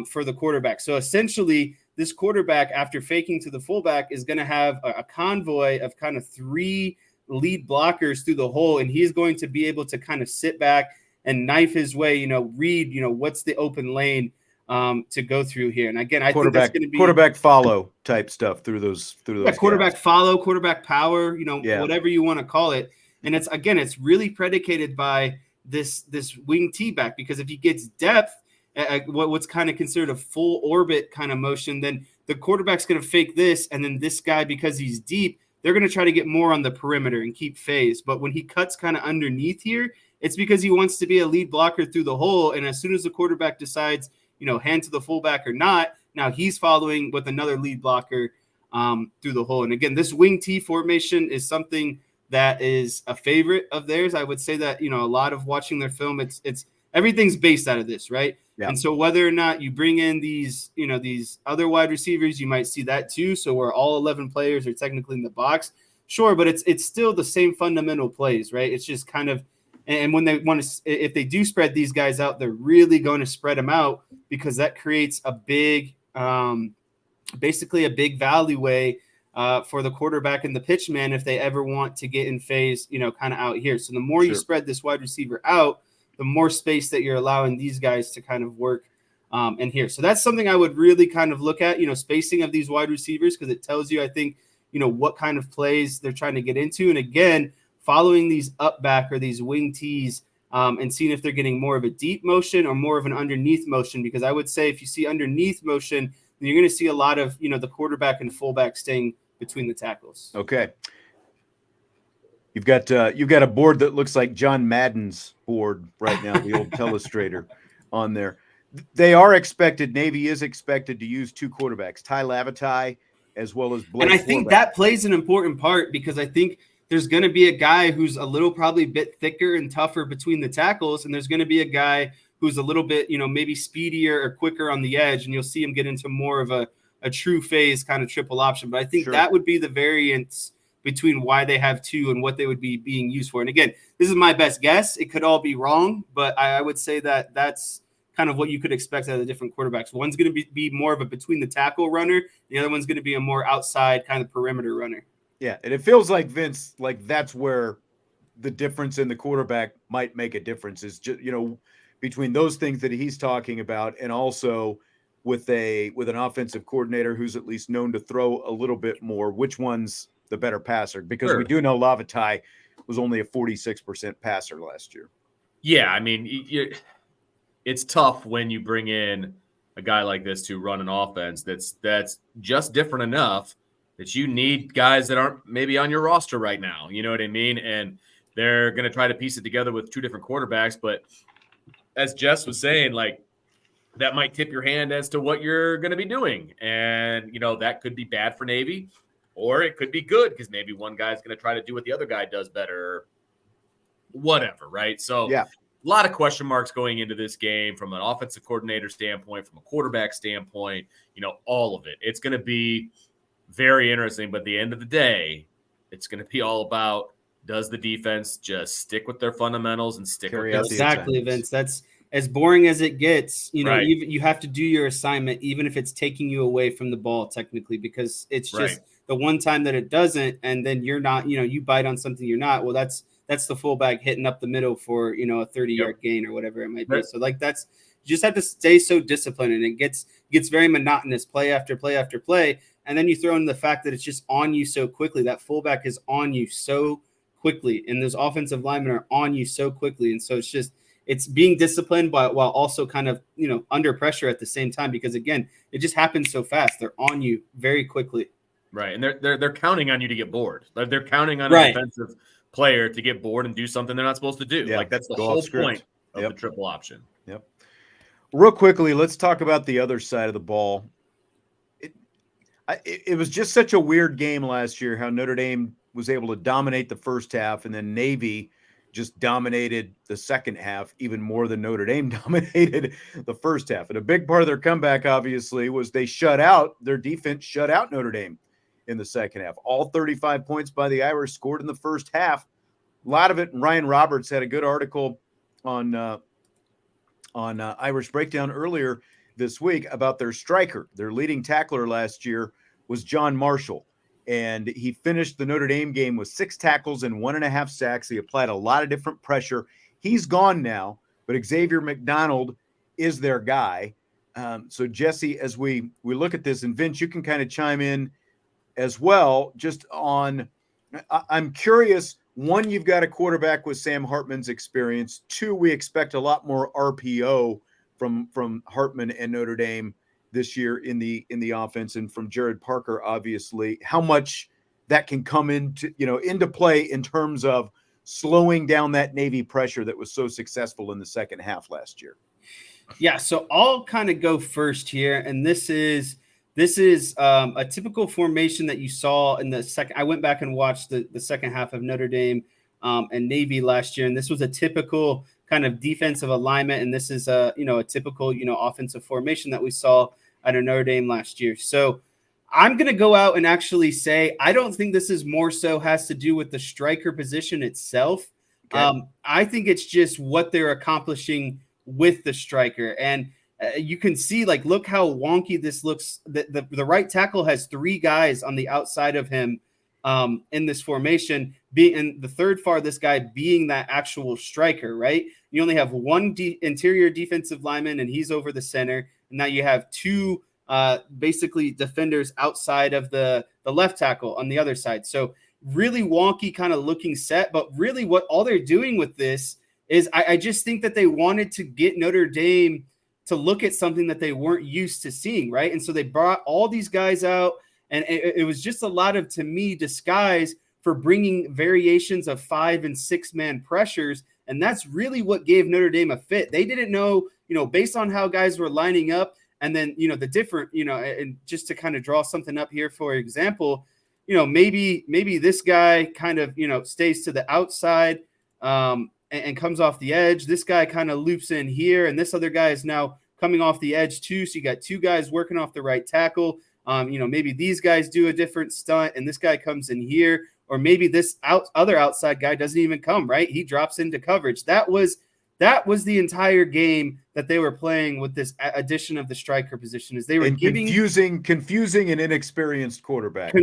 for the quarterback. So essentially, this quarterback, after faking to the fullback, is going to have a convoy of kind of 3 lead blockers through the hole, and he's going to be able to kind of sit back and knife his way, read, what's the open lane to go through here. And again, I think that's going to be quarterback follow type stuff through those. Yeah, quarterback gaps. Follow, quarterback power, whatever you want to call it. And it's really predicated by this wing T back, because if he gets depth, what's kind of considered a full orbit kind of motion, then the quarterback's going to fake this, and then this guy, because he's deep, they're going to try to get more on the perimeter and keep phase. But when he cuts kind of underneath here, it's because he wants to be a lead blocker through the hole. And as soon as the quarterback decides, hand to the fullback or not, now he's following with another lead blocker through the hole. And again, this wing T formation is something that is a favorite of theirs. I would say that, a lot of watching their film, it's everything's based out of this, right? Yeah. And so whether or not you bring in these other wide receivers, you might see that too. So where all 11 players are technically in the box, sure, but it's still the same fundamental plays, right? It's just kind of, and when they want to, if they do spread these guys out, they're really going to spread them out, because that creates a big, basically a big valleyway for the quarterback and the pitch man if they ever want to get in phase, kind of out here. So the more you spread this wide receiver out, the more space that you're allowing these guys to kind of work in here. So that's something I would really kind of look at, spacing of these wide receivers, because it tells you, I think, what kind of plays they're trying to get into. And again, following these up back or these wing T's and seeing if they're getting more of a deep motion or more of an underneath motion, because I would say if you see underneath motion, then you're going to see a lot of, the quarterback and fullback staying between the tackles. Okay. You've got a board that looks like John Madden's board right now, the old telestrator on there. Navy is expected to use 2 quarterbacks, Ty Lavatai as well as Blake. And I think that plays an important part, because I think there's going to be a guy who's a little probably bit thicker and tougher between the tackles, and there's going to be a guy who's a little bit, maybe speedier or quicker on the edge, and you'll see him get into more of a a true phase kind of triple option. But I think Sure. that would be the variance between why they have two and what they would be being used for. And again, this is my best guess. It could all be wrong, but I would say that that's kind of what you could expect out of the different quarterbacks. One's going to be more of a between the tackle runner. The other one's going to be a more outside kind of perimeter runner. Yeah, and it feels like, Vince, like that's where the difference in the quarterback might make a difference, is just, between those things that he's talking about, and also with an offensive coordinator who's at least known to throw a little bit more, which one's the better passer? Because Sure. we do know Lavatai was only a 46% passer last year. Yeah, I mean, it's tough when you bring in a guy like this to run an offense that's just different enough that you need guys that aren't maybe on your roster right now. You know what I mean? And they're going to try to piece it together with two different quarterbacks. But as Jess was saying, like, that might tip your hand as to what you're going to be doing. And, that could be bad for Navy, or it could be good because maybe one guy's going to try to do what the other guy does better, whatever, right? So yeah, a lot of question marks going into this game from an offensive coordinator standpoint, from a quarterback standpoint, all of it. It's going to be very interesting. But at the end of the day, it's going to be all about, does the defense just stick with their fundamentals and stick with their exactly, Vince. That's as boring as it gets. Right. You have to do your assignment, even if it's taking you away from the ball technically, because it's just the one time that it doesn't, and then you're not, you bite on something you're not. Well, that's the fullback hitting up the middle for, a 30-yard gain or whatever it might be. So like you just have to stay so disciplined, and it gets very monotonous play after play after play. And then you throw in the fact that it's just on you so quickly. That fullback is on you so quickly, and those offensive linemen are on you so quickly. And so it's being disciplined, but while also kind of, under pressure at the same time, because again, it just happens so fast. They're on you very quickly. Right. And they're counting on you to get bored. Like, they're counting on a defensive player to get bored and do something they're not supposed to do. Yeah. Like, that's the whole point of the triple option. Yep. Real quickly, let's talk about the other side of the ball. It was just such a weird game last year, how Notre Dame was able to dominate the first half, and then Navy just dominated the second half even more than Notre Dame dominated the first half. And a big part of their comeback, obviously, was their defense shut out Notre Dame in the second half. All 35 points by the Irish scored in the first half. A lot of it. Ryan Roberts had a good article on Irish Breakdown earlier this week about their striker. Their leading tackler last year was John Marshall, and he finished the Notre Dame game with 6 tackles and 1.5 sacks. He applied a lot of different pressure. He's gone now, but Xavier McDonald is their guy. So Jesse, as we look at this, and Vince, you can kind of chime in as well, just on, I'm curious, one, you've got a quarterback with Sam Hartman's experience. 2, we expect a lot more RPO from Hartman and Notre Dame this year in the offense, and from Jared Parker, obviously, how much that can come into play in terms of slowing down that Navy pressure that was so successful in the second half last year. Yeah, so I'll kind of go first here, and this is a typical formation that you saw in the second. I went back and watched the second half of Notre Dame and Navy last year, and this was a typical kind of defensive alignment, and this is a typical offensive formation that we saw at Notre Dame last year. So I'm going to go out and actually say I don't think this is more so has to do with the striker position itself. Okay. I think it's just what they're accomplishing with the striker, and you can see, like, look how wonky this looks. The right tackle has 3 guys on the outside of him in this formation, and the third farthest guy being that actual striker, right? You only have one interior defensive lineman, and he's over the center. And now you have 2 basically defenders outside of the left tackle on the other side. So really wonky kind of looking set, but really what all they're doing with this is I just think that they wanted to get Notre Dame to look at something that they weren't used to seeing, right? And so they brought all these guys out, and it was just a lot of, to me, disguise for bringing variations of 5 and 6 man pressures. And that's really what gave Notre Dame a fit. They didn't know, based on how guys were lining up, and then, the different, and just to kind of draw something up here, for example, maybe this guy kind of, stays to the outside and comes off the edge. This guy kind of loops in here, and this other guy is now coming off the edge too. So you got 2 guys working off the right tackle. Maybe these guys do a different stunt and this guy comes in here, or maybe this other outside guy doesn't even come, right? He drops into coverage. That was the entire game that they were playing with this addition of the striker position, is they were confusing and inexperienced quarterback.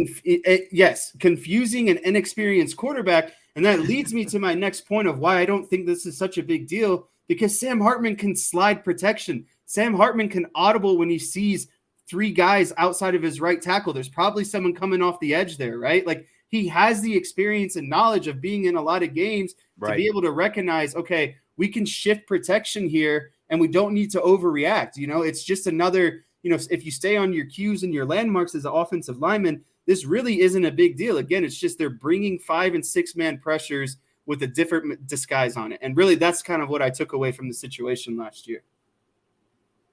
Confusing and inexperienced quarterback. And that leads me to my next point of why I don't think this is such a big deal, because Sam Hartman can slide protection. Sam Hartman can audible when he sees three guys outside of his right tackle. There's probably someone coming off the edge there, right? Like, he has the experience and knowledge of being in a lot of games to be able to recognize, okay, we can shift protection here and we don't need to overreact. It's just another, if you stay on your cues and your landmarks as an offensive lineman, this really isn't a big deal. Again, it's just they're bringing 5 and 6 man pressures with a different disguise on it. And really, that's kind of what I took away from the situation last year.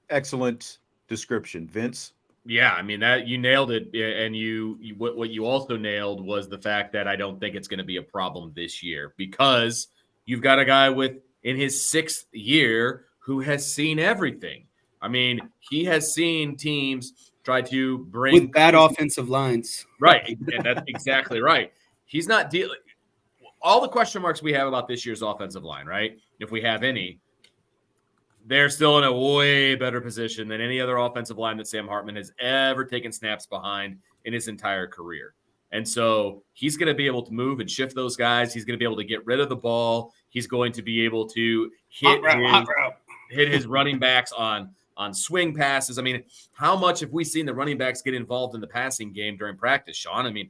Excellent description, Vince. Yeah, I mean, that you nailed it. And what you also nailed was the fact that I don't think it's going to be a problem this year, because you've got a guy in his 6th year who has seen everything. I mean, he has seen teams try to bring with bad offensive lines. Right. And that's exactly right. He's not dealing all the question marks we have about this year's offensive line, right? If we have any, they're still in a way better position than any other offensive line that Sam Hartman has ever taken snaps behind in his entire career. And so he's going to be able to move and shift those guys. He's going to be able to get rid of the ball. He's going to be able to hit his running backs on swing passes. I mean, how much have we seen the running backs get involved in the passing game during practice, Sean? I mean,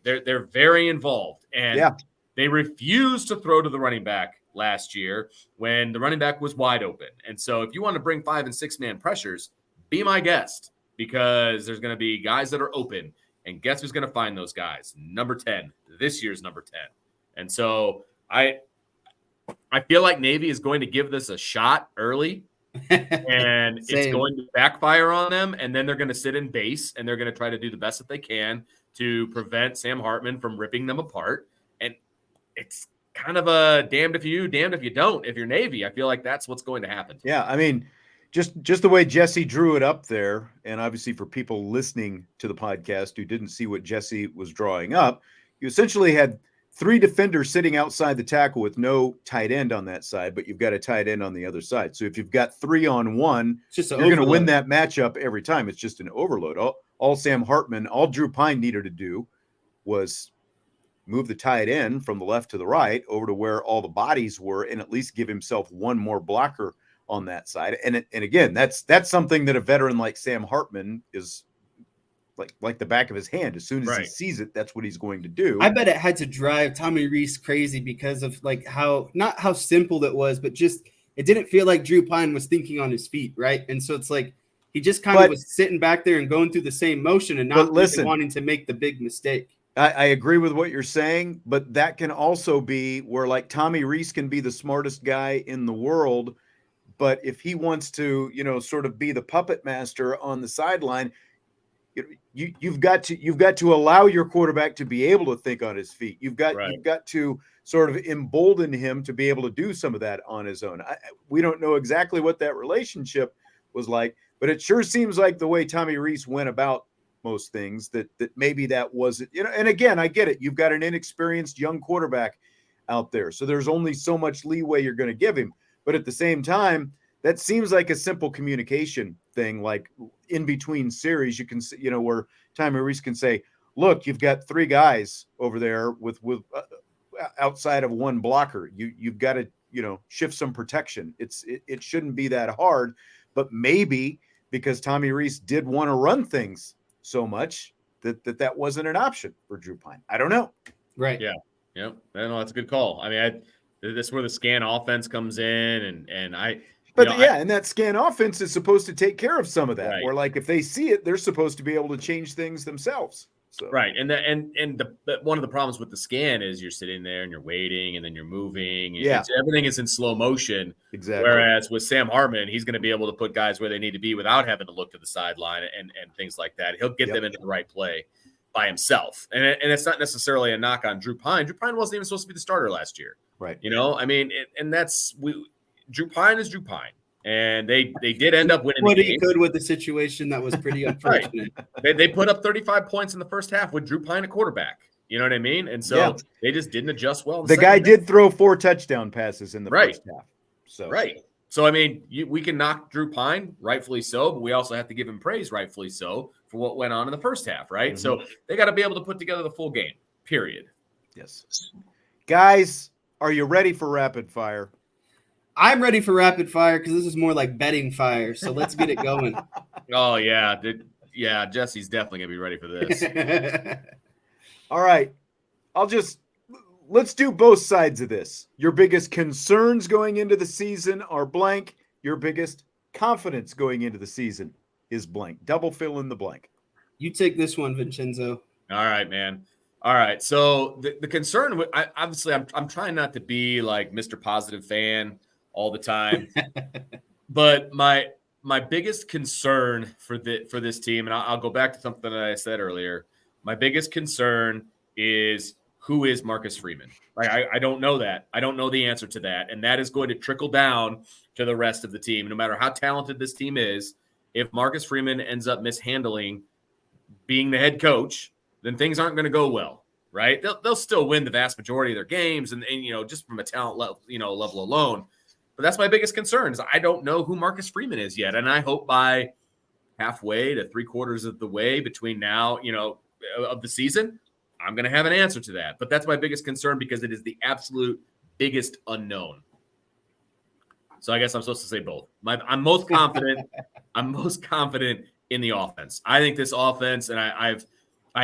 they're very involved. And they refused to throw to the running back last year when the running back was wide open. And so if you want to bring 5 and 6 man pressures, be my guest, because there's going to be guys that are open. And guess who's going to find those guys? Number 10, this year's number 10. And so I feel like Navy is going to give this a shot early, and it's going to backfire on them. And then they're going to sit in base, and they're going to try to do the best that they can to prevent Sam Hartman from ripping them apart. And it's kind of a damned if you, damned if you don't. If you're Navy, I feel like that's what's going to happen. Yeah, I mean, just the way Jesse drew it up there, and obviously for people listening to the podcast who didn't see what Jesse was drawing up, you essentially had 3 defenders sitting outside the tackle with no tight end on that side, but you've got a tight end on the other side. So if you've got 3 on 1, you're going to win that matchup every time. It's just an overload. All Sam Hartman, all Drew Pine needed to do was move the tight end from the left to the right over to where all the bodies were, and at least give himself one more blocker on that side. And again, that's something that a veteran like Sam Hartman is like the back of his hand. As soon as he sees it, that's what he's going to do. I bet it had to drive Tommy Rees crazy because of not how simple that was, but just it didn't feel like Drew Pine was thinking on his feet, right? And so it's like he just kind of was sitting back there and going through the same motion and not wanting to make the big mistake. I agree with what you're saying, but that can also be where like Tommy Rees can be the smartest guy in the world, but if he wants to, sort of be the puppet master on the sideline, you've got to allow your quarterback to be able to think on his feet. You've got to sort of embolden him to be able to do some of that on his own. We don't know exactly what that relationship was like, but it sure seems like the way Tommy Rees went about most things that maybe that wasn't, and again, I get it. You've got an inexperienced young quarterback out there, so there's only so much leeway you're going to give him. But at the same time, that seems like a simple communication thing. Like in between series, you can see, where Tommy Rees can say, look, you've got 3 guys over there with outside of one blocker. You've got to, shift some protection. It shouldn't be that hard, but maybe because Tommy Rees did want to run things so much that wasn't an option for Drew Pine. I don't know. Right. Yeah. Yeah. No, that's a good call. I mean, this is where the scan offense comes in, and and that scan offense is supposed to take care of some of that. Or like if they see it, they're supposed to be able to change things themselves. So. Right, and one of the problems with the scan is you're sitting there and you're waiting, and then you're moving. Everything is in slow motion. Exactly. Whereas with Sam Hartman, he's going to be able to put guys where they need to be without having to look to the sideline and things like that. He'll get them into the right play by himself, and it's not necessarily a knock on Drew Pine. Drew Pine wasn't even supposed to be the starter last year. Right. I mean, Drew Pine is Drew Pine, And they did end up winning what the he game. could with the situation that was pretty unfortunate. Right. They put up 35 points in the first half with Drew Pine at quarterback. You know what I mean? And so they just didn't adjust well. The guy did throw 4 touchdown passes in the first half. So I mean, we can knock Drew Pine, rightfully so, but we also have to give him praise, rightfully so, for what went on in the first half, right? Mm-hmm. So they got to be able to put together the full game, period. Yes. Guys, are you ready for rapid fire? I'm ready for rapid fire because this is more like betting fire. So let's get it going. Oh, yeah. Jesse's definitely going to be ready for this. All right. Let's do both sides of this. Your biggest concerns going into the season are blank. Your biggest confidence going into the season is blank. Double fill in the blank. You take this one, Vincenzo. All right, man. All right. So the concern, obviously, I'm trying not to be like Mr. Positive fan all the time, but my biggest concern for this team, and I'll go back to something that I said earlier. My biggest concern is who is Marcus Freeman. Like I don't know that. I don't know the answer to that, and that is going to trickle down to the rest of the team. No matter how talented this team is, if Marcus Freeman ends up mishandling being the head coach, then things aren't going to go well, right? They'll still win the vast majority of their games, and just from a talent level, level alone. But that's my biggest concern is I don't know who Marcus Freeman is yet, and I hope by halfway to 3/4 of the way between now, of the season, I'm going to have an answer to that. But that's my biggest concern because it is the absolute biggest unknown. So I guess I'm supposed to say both. I'm most confident. I'm most confident in the offense. I think this offense, and I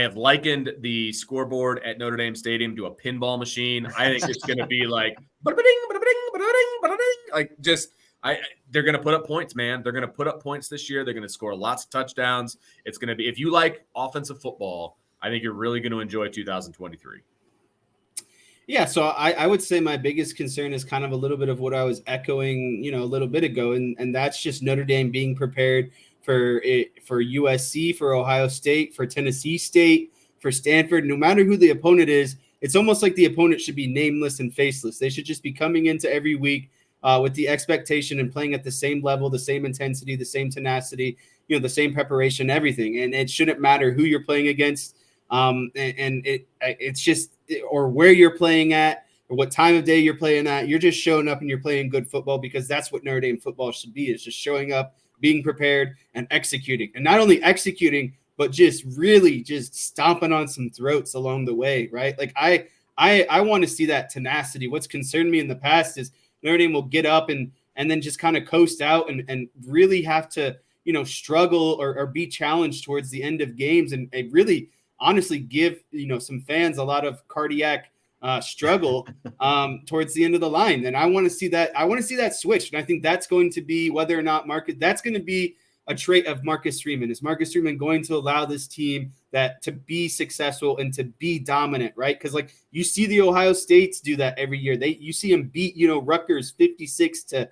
have likened the scoreboard at Notre Dame Stadium to a pinball machine. I think it's going to be like, they're going to put up points, man. They're going to put up points this year. They're going to score lots of touchdowns. It's going to be, if you like offensive football, I think you're really going to enjoy 2023. Yeah, so I would say my biggest concern is kind of a little bit of what I was echoing, a little bit ago, and that's just Notre Dame being prepared for USC, for Ohio State, for Tennessee State, for Stanford. No matter who the opponent is, it's almost like the opponent should be nameless and faceless. They should just be coming into every week with the expectation and playing at the same level, the same intensity, the same tenacity, the same preparation, everything. And it shouldn't matter who you're playing against. It's just, or where you're playing at, or what time of day you're playing at. You're just showing up and you're playing good football, because that's what Notre Dame football should be. It's just showing up, being prepared, and executing. And not only executing, but just really just stomping on some throats along the way, right? Like I want to see that tenacity. What's concerned me in the past is Notre Dame will get up and then just kind of coast out and really have to, struggle or be challenged towards the end of games and really honestly give, some fans a lot of cardiac struggle towards the end of the line. And I want to see that. I want to see that switch. And I think that's going to be whether or not that's going to be a trait of Marcus Freeman. Is Marcus Freeman going to allow this team to be successful and to be dominant, right? Because like you see the Ohio States do that every year. You see them beat, Rutgers 56-10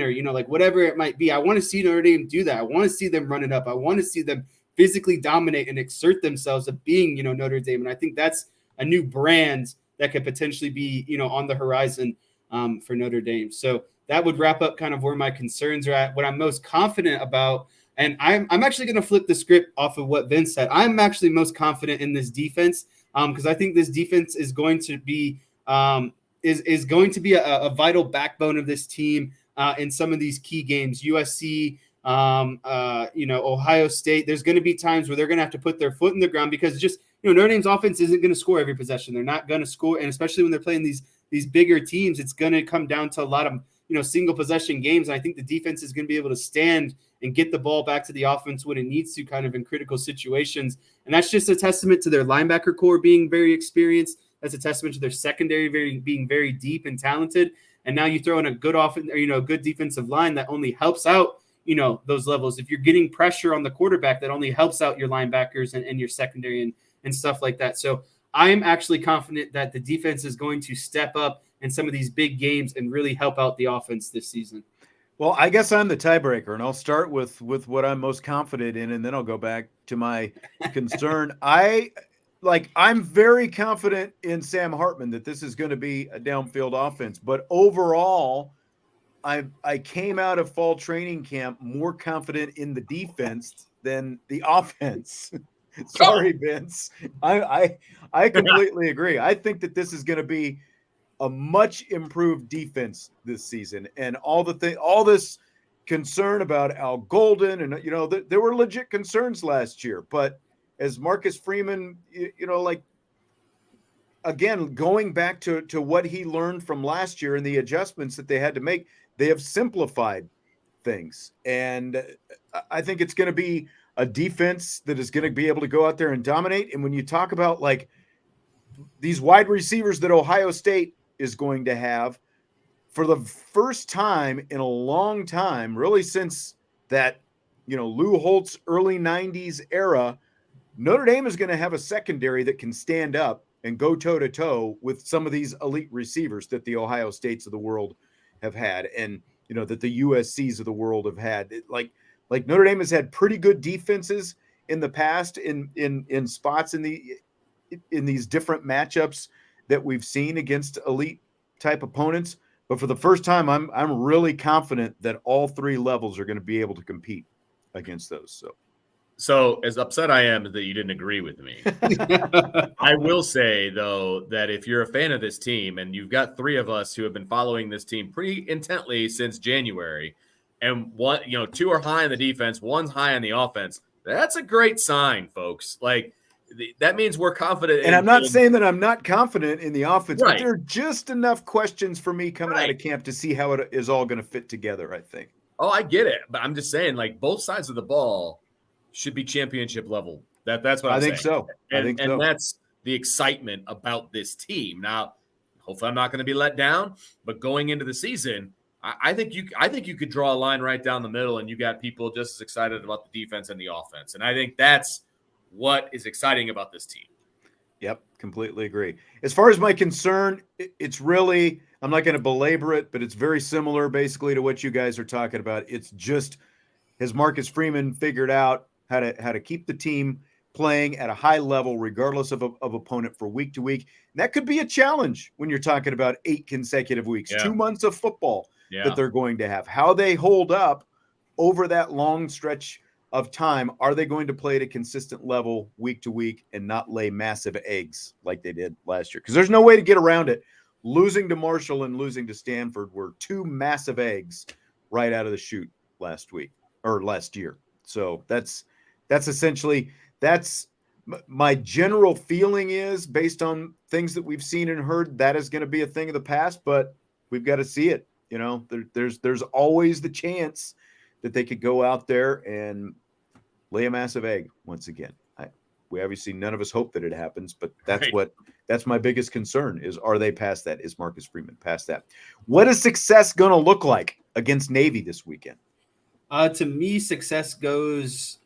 or, like whatever it might be. I want to see Notre Dame do that. I want to see them run it up. I want to see them physically dominate and exert themselves of being, Notre Dame. And I think that's a new brand that could potentially be, on the horizon for Notre Dame. So that would wrap up kind of where my concerns are at, what I'm most confident about. And I'm actually going to flip the script off of what Vince said. I'm actually most confident in this defense because I think this defense is going to be is going to be a vital backbone of this team in some of these key games. USC, Ohio State. There's going to be times where they're going to have to put their foot in the ground because just Notre Dame's offense isn't going to score every possession. They're not going to score, and especially when they're playing these bigger teams, it's going to come down to a lot of single possession games. And I think the defense is going to be able to stand and get the ball back to the offense when it needs to, kind of in critical situations. And that's just a testament to their linebacker core being very experienced. That's a testament to their secondary being very deep and talented. And now you throw in a good offense, good defensive line that only helps out those levels. If you're getting pressure on the quarterback, that only helps out your linebackers and your secondary and stuff like that. So I'm actually confident that the defense is going to step up in some of these big games and really help out the offense this season. Well, I guess I'm the tiebreaker, and I'll start with what I'm most confident in, and then I'll go back to my concern. I'm very confident in Sam Hartman that this is going to be a downfield offense, but overall, I came out of fall training camp more confident in the defense than the offense. Sorry, Vince. I completely agree. I think that this is going to be a much improved defense this season, and all this concern about Al Golden, and there were legit concerns last year. But as Marcus Freeman, like, again, going back to what he learned from last year and the adjustments that they had to make, they have simplified things. And I think it's going to be a defense that is going to be able to go out there and dominate. And when you talk about like these wide receivers that Ohio State is going to have, for the first time in a long time, really since that, Lou Holtz early 90s era, Notre Dame is going to have a secondary that can stand up and go toe-to-toe with some of these elite receivers that the Ohio States of the world have had, and that the USCs of the world have had. Like Notre Dame has had pretty good defenses in the past in spots in these different matchups that we've seen against elite type opponents. But for the first time, I'm really confident that all three levels are going to be able to compete against those. So as upset I am that you didn't agree with me, I will say, though, that if you're a fan of this team, and you've got three of us who have been following this team pretty intently since January, and two are high on the defense, one's high on the offense, that's a great sign, folks. Like, that means we're confident. And I'm not saying that I'm not confident in the offense, right, but there are just enough questions for me coming out of camp to see how it is all going to fit together, I think. Oh, I get it. But I'm just saying, like, both sides of the ball should be championship level. That's what I'm saying. I think so. And that's the excitement about this team. Now, hopefully I'm not going to be let down, but going into the season, I think you could draw a line right down the middle, and you got people just as excited about the defense and the offense. And I think that's what is exciting about this team. Yep, completely agree. As far as my concern, it's really, I'm not going to belabor it, but it's very similar basically to what you guys are talking about. It's just, has Marcus Freeman figured out how to keep the team playing at a high level, regardless of opponent, for week to week. And that could be a challenge when you're talking about 8 consecutive weeks, 2 months of football that they're going to have. How they hold up over that long stretch of time. Are they going to play at a consistent level week to week and not lay massive eggs like they did last year? Because there's no way to get around it. Losing to Marshall and losing to Stanford were 2 massive eggs right out of the chute last year. So that's essentially, that's my general feeling, is based on things that we've seen and heard, that is going to be a thing of the past, but we've got to see it. There's always the chance that they could go out there and lay a massive egg once again. We obviously, none of us hope that it happens, but that's my biggest concern is, are they past that? Is Marcus Freeman past that? What is success going to look like against Navy this weekend? To me, success goes,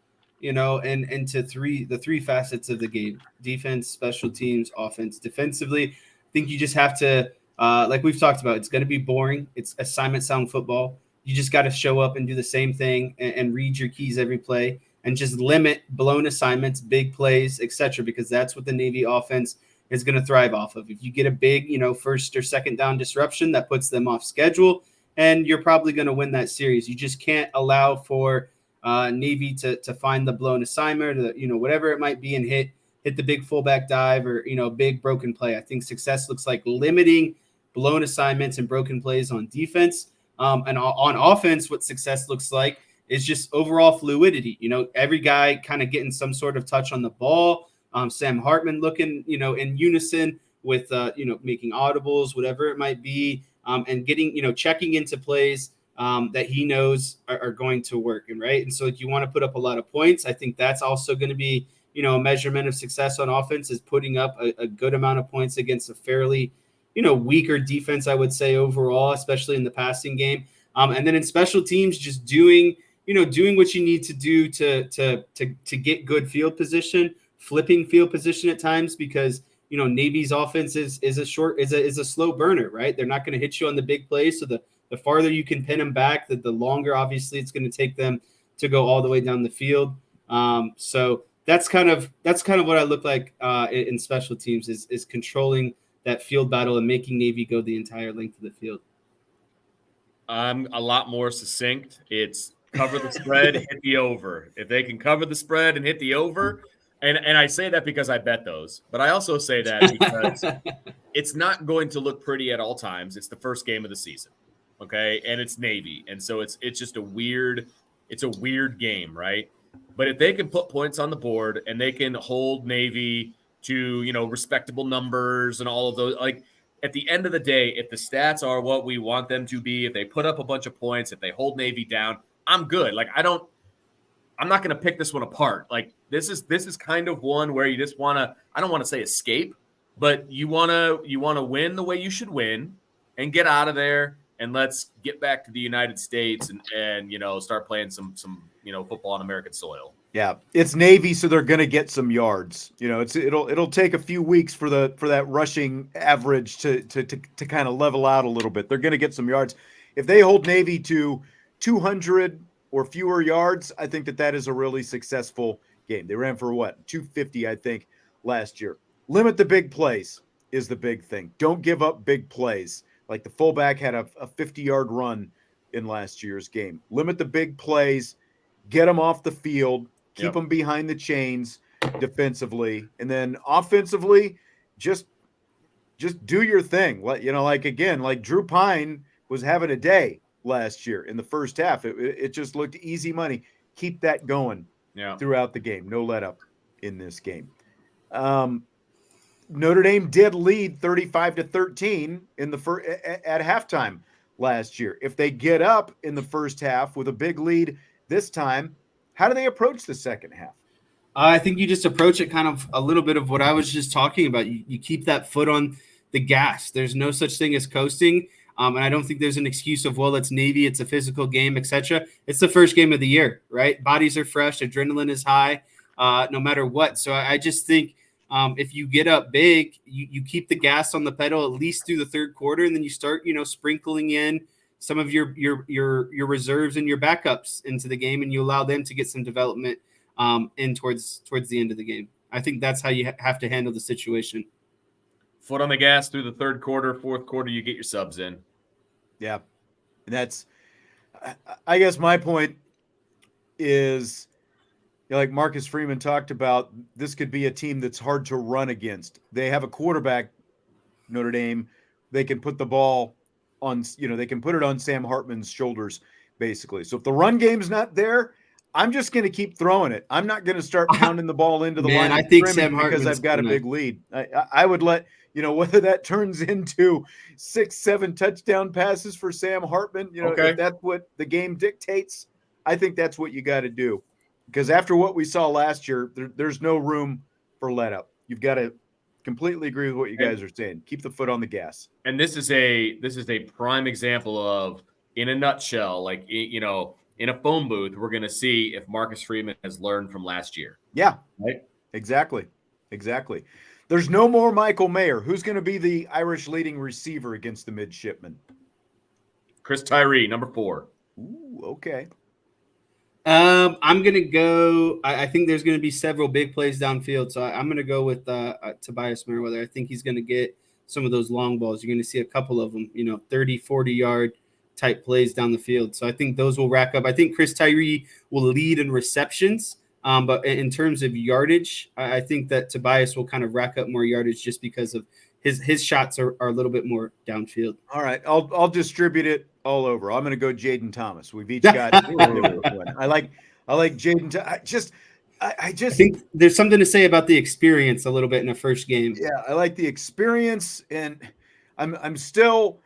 into the three facets of the game: defense, special teams, offense. Defensively, I think you just have to, like we've talked about, it's going to be boring. It's assignment sound football. You just got to show up and do the same thing and read your keys every play, and just limit blown assignments, big plays, etc., because that's what the Navy offense is going to thrive off of. If you get a big, first or second down disruption, that puts them off schedule, and you're probably going to win that series. You just can't allow for Navy to find the blown assignment, or whatever it might be, and hit the big fullback dive, or big broken play. I think success looks like limiting blown assignments and broken plays on defense. And on offense, what success looks like is just overall fluidity. Every guy kind of getting some sort of touch on the ball. Sam Hartman looking, in unison with, making audibles, whatever it might be, and getting, checking into plays that he knows are going to work. And so, you want to put up a lot of points. I think that's also going to be, a measurement of success on offense, is putting up a good amount of points against a fairly, weaker defense, I would say, overall, especially in the passing game. And then in special teams, just doing what you need to do to get good field position, flipping field position at times, because, Navy's offense is a slow burner, right? They're not going to hit you on the big plays. So the farther you can pin them back, the longer, obviously, it's going to take them to go all the way down the field. So that's kind of what I look like in special teams, is controlling that field battle and making Navy go the entire length of the field. I'm a lot more succinct. It's cover the spread, hit the over. If they can cover the spread and hit the over, and I say that because I bet those, but I also say that because it's not going to look pretty at all times. It's the first game of the season, okay, and it's Navy, and so it's just a weird game, right? But if they can put points on the board and they can hold Navy to respectable numbers and all of those, like at the end of the day, if the stats are what we want them to be, if they put up a bunch of points, if they hold Navy down, I'm good. Like I'm not going to pick this one apart. Like this is kind of one where you just want to, I don't want to say escape, but you want to win the way you should win and get out of there, and let's get back to the United States and start playing some football on American soil. Yeah, it's Navy, so they're going to get some yards. It'll take a few weeks for that rushing average to kind of level out a little bit. They're going to get some yards. If they hold Navy to 200 or fewer yards, I think that is a really successful game. They ran for 250, I think, last year. Limit the big plays is the big thing. Don't give up big plays. Like the fullback had a 50-yard run in last year's game. Limit the big plays. Get them off the field. Keep them behind the chains defensively, and then offensively, just do your thing. Like Drew Pine was having a day last year in the first half. It just looked easy money. Keep that going throughout the game. No let up in this game. Notre Dame did lead 35-13 at halftime last year. If they get up in the first half with a big lead this time, how do they approach the second half? I think you just approach it kind of a little bit of what I was just talking about. You keep that foot on the gas. There's no such thing as coasting. And I don't think there's an excuse of, well, it's Navy, it's a physical game, etc. It's the first game of the year, right? Bodies are fresh, adrenaline is high, no matter what. So I just think if you get up big, you keep the gas on the pedal at least through the third quarter, and then you start, sprinkling in some of your reserves and your backups into the game, and you allow them to get some development in towards the end of the game. I think that's how you have to handle the situation. Foot on the gas through the third quarter, fourth quarter, you get your subs in. Yeah. And that's, I guess my point is, like Marcus Freeman talked about, this could be a team that's hard to run against. They have a quarterback, Notre Dame. They can put the ball on, they can put it on Sam Hartman's shoulders, basically. So if the run game's not there, I'm just going to keep throwing it. I'm not going to start pounding the ball into the line I think Sam because I've got a big lead. I would let, whether that turns into 6-7 touchdown passes for Sam Hartman, if that's what the game dictates, I think that's what you got to do. Because after what we saw last year, there's no room for let up. You've got to completely agree with what you guys are saying. Keep the foot on the gas. And this is a prime example of, in a nutshell, like, in a phone booth, we're going to see if Marcus Freeman has learned from last year. Yeah, right. Exactly. There's no more Michael Mayer. Who's going to be the Irish leading receiver against the Midshipmen? Chris Tyree, number 4. Ooh, okay. I'm going to go. I think there's going to be several big plays downfield. So I'm going to go with Tobias Merriweather. I think he's going to get some of those long balls. You're going to see a couple of them, 30, 40-yard type plays down the field. So I think those will rack up. I think Chris Tyree will lead in receptions. But in terms of yardage, I think that Tobias will kind of rack up more yardage just because of his shots are a little bit more downfield. All right. I'll distribute it all over. I'm going to go Jaden Thomas. We've each got one. I like Jaden. I just think there's something to say about the experience a little bit in the first game. Yeah, I like the experience, and I'm still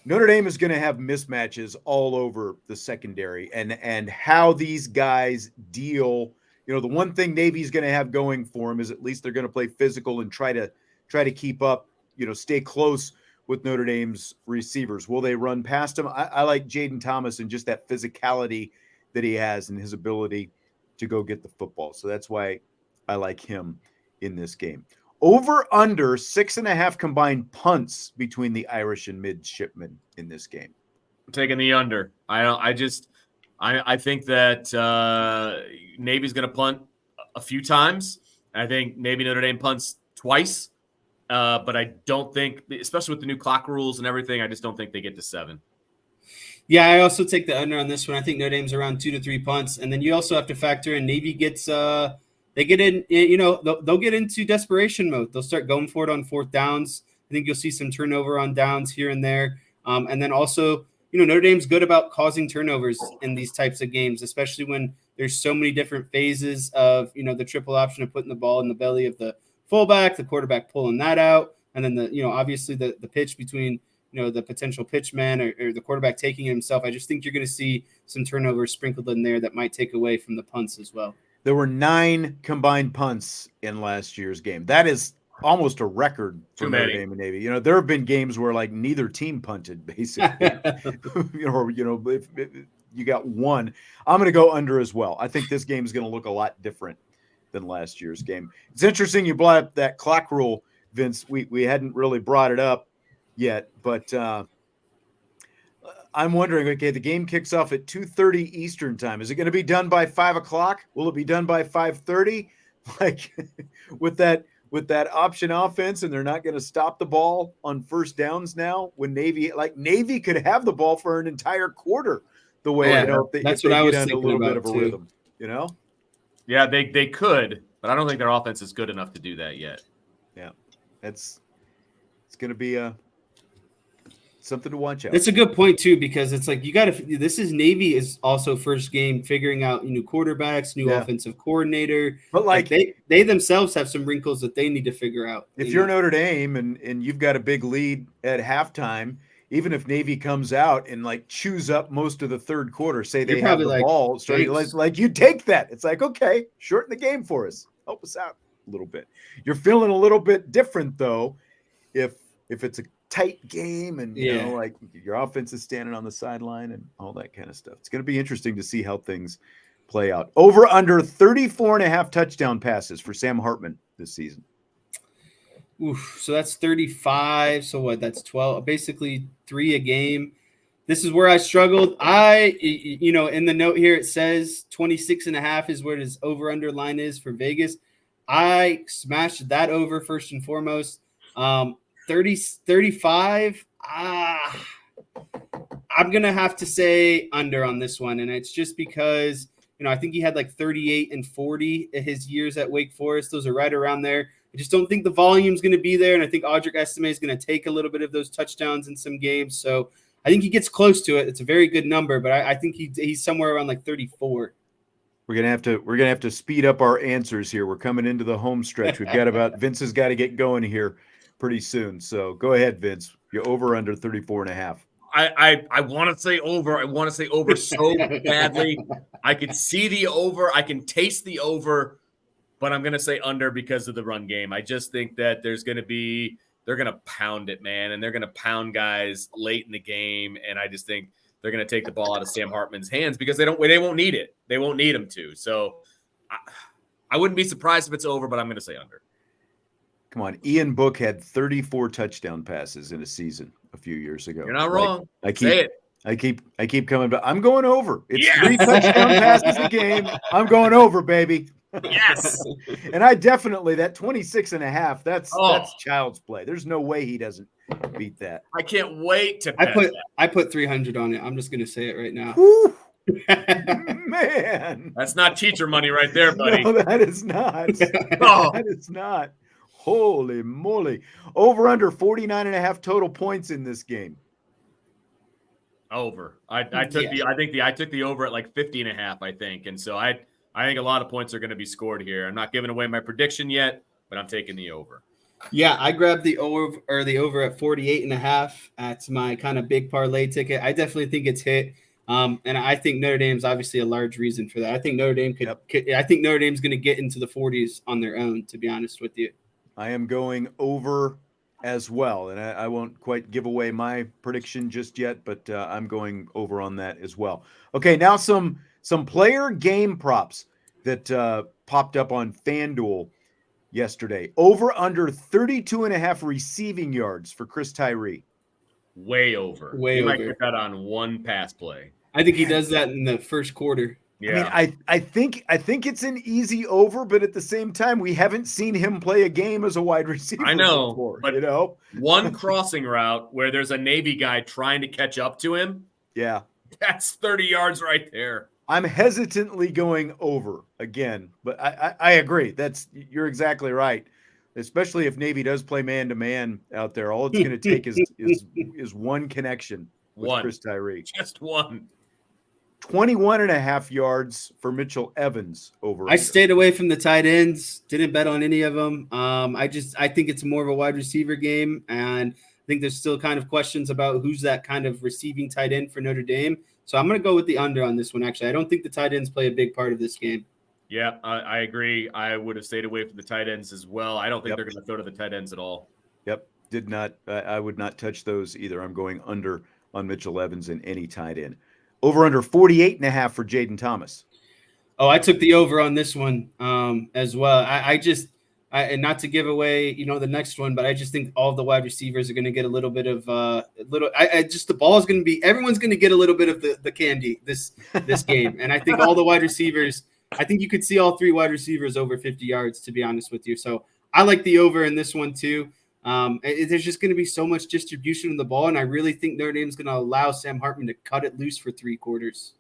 Notre Dame is going to have mismatches all over the secondary, and how these guys deal. The one thing Navy's going to have going for them is at least they're going to play physical and try to keep up. Stay close with Notre Dame's receivers. Will they run past him? I like Jaden Thomas and just that physicality that he has and his ability to go get the football. So that's why I like him in this game. Over under 6.5 combined punts between the Irish and Midshipmen in this game. I'm taking the under. I think that Navy's going to punt a few times. I think maybe Notre Dame punts twice. But I don't think, especially with the new clock rules and everything, I just don't think they get to 7. Yeah, I also take the under on this one. I think Notre Dame's around 2 to 3 punts, and then you also have to factor in Navy gets they get in. They'll get into desperation mode. They'll start going for it on fourth downs. I think you'll see some turnover on downs here and there, and then also Notre Dame's good about causing turnovers in these types of games, especially when there's so many different phases of the triple option of putting the ball in the belly of the fullback, the quarterback pulling that out, and then obviously the pitch between the potential pitch man or the quarterback taking it himself. I just think you're going to see some turnovers sprinkled in there that might take away from the punts as well. There were 9 combined punts in last year's game. That is almost a record for Notre Dame and Navy. There have been games where like neither team punted, basically. If you got one. I'm going to go under as well. I think this game is going to look a lot different than last year's game. It's interesting you brought up that clock rule, Vince. We hadn't really brought it up yet, but I'm wondering, okay, the game kicks off at 2:30 Eastern time. Is it going to be done by 5 o'clock? Will it be done by 5:30? Like with that option offense, and they're not going to stop the ball on first downs now when Navy could have the ball for an entire quarter the way, that's what I was thinking a little about bit of a too. rhythm, Yeah, they could, but I don't think their offense is good enough to do that yet. Yeah. It's going to be something to watch out. That's a good point too, because it's like this is Navy is also first game figuring out new quarterbacks, new offensive coordinator. But like they themselves have some wrinkles that they need to figure out. If you're Notre Dame and you've got a big lead at halftime, even if Navy comes out and like chews up most of the third quarter, say they have the ball, starting like you take that. It's like, okay, shorten the game for us. Help us out a little bit. You're feeling a little bit different though if it's a tight game and like your offense is standing on the sideline and all that kind of stuff. It's going to be interesting to see how things play out. Over under 34.5 touchdown passes for Sam Hartman this season. Oof, so that's 35. So what? That's 12, basically 3 a game. This is where I struggled. In the note here, it says 26.5 is where his over under line is for Vegas. I smashed that over first and foremost. 35. I'm going to have to say under on this one. And it's just because, I think he had like 38 and 40 at his years at Wake Forest. Those are right around there. I just don't think the volume's going to be there. And I think Audric Estime is going to take a little bit of those touchdowns in some games. So I think he gets close to it. It's a very good number, but I think he's somewhere around like 34. We're gonna have to speed up our answers here. We're coming into the home stretch. We've got Vince has got to get going here pretty soon. So go ahead, Vince. You're over under 34.5. I want to say over. I want to say over so badly. I could see the over. I can taste the over, but I'm going to say under because of the run game. I just think that they're going to pound it, man, and they're going to pound guys late in the game. And I just think they're going to take the ball out of Sam Hartman's hands because they won't need it. They won't need him to. So I wouldn't be surprised if it's over, but I'm going to say under. Come on. Ian Book had 34 touchdown passes in a season a few years ago. You're not wrong. I keep coming back. I'm going over. It's 3 touchdown passes a game. I'm going over, baby. Yes. And I definitely, that 26.5, that's child's play. There's no way he doesn't beat that. I can't wait to I put 300 on it. I'm just going to say it right now. Man. That's not teacher money right there, buddy. No, that is not. That is not. Holy moly. Over under 49.5 total points in this game. Over. I took the over at like 50.5, I think. And so I think a lot of points are going to be scored here. I'm not giving away my prediction yet, but I'm taking the over. Yeah, I grabbed the over at 48.5. That's my kind of big parlay ticket. I definitely think it's hit. And I think Notre Dame's obviously a large reason for that. I think Notre Dame I think Notre Dame's going to get into the 40s on their own, to be honest with you. I am going over as well, and I won't quite give away my prediction just yet, but I'm going over on that as well. Okay, now some player game props that popped up on FanDuel yesterday. Over under 32.5 receiving yards for Chris Tyree. Way over. You might get that on one pass play. I think he does that in the first quarter. Yeah. I mean, I think it's an easy over, but at the same time, we haven't seen him play a game as a wide receiver. I know, before, but one crossing route where there's a Navy guy trying to catch up to him. Yeah. That's 30 yards right there. I'm hesitantly going over again, but I agree. You're exactly right. Especially if Navy does play man-to-man out there. All it's going to take is one connection with Chris Tyree. Just one. 21.5 yards for Mitchell Evans over. I stayed away from the tight ends. Didn't bet on any of them. I think it's more of a wide receiver game, and I think there's still kind of questions about who's that kind of receiving tight end for Notre Dame. So I'm going to go with the under on this one. Actually, I don't think the tight ends play a big part of this game. Yeah, I agree. I would have stayed away from the tight ends as well. I don't think they're going to throw to the tight ends at all. Yep, did not. I would not touch those either. I'm going under on Mitchell Evans and any tight end. Over under 48.5 for Jaden Thomas. Oh, I took the over on this one as well. And not to give away, the next one, but I just think all the wide receivers are going to get a little bit of the ball is going to be, everyone's going to get a little bit of the candy this game. And I think all the wide receivers, I think you could see all three wide receivers over 50 yards, to be honest with you. So I like the over in this one too. There's just going to be so much distribution of the ball, and I really think Notre Dame's going to allow Sam Hartman to cut it loose for 3 quarters.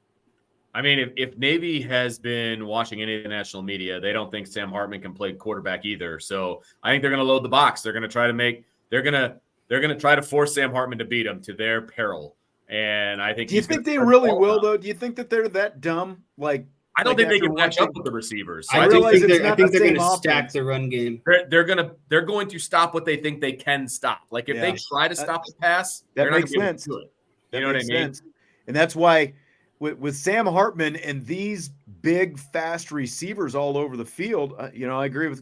I mean, if Navy has been watching any of the national media, they don't think Sam Hartman can play quarterback either. So I think they're going to load the box. They're going to try to try to force Sam Hartman to beat them to their peril. And I think. Do you think they really will, though? Do you think that they're that dumb? I don't think they can match up with the receivers. So I think they're going to stack the run game. They're going to stop what they think they can stop. Like if they try to stop the pass, that makes sense. You know what I mean? And that's why with Sam Hartman and these big, fast receivers all over the field, I agree with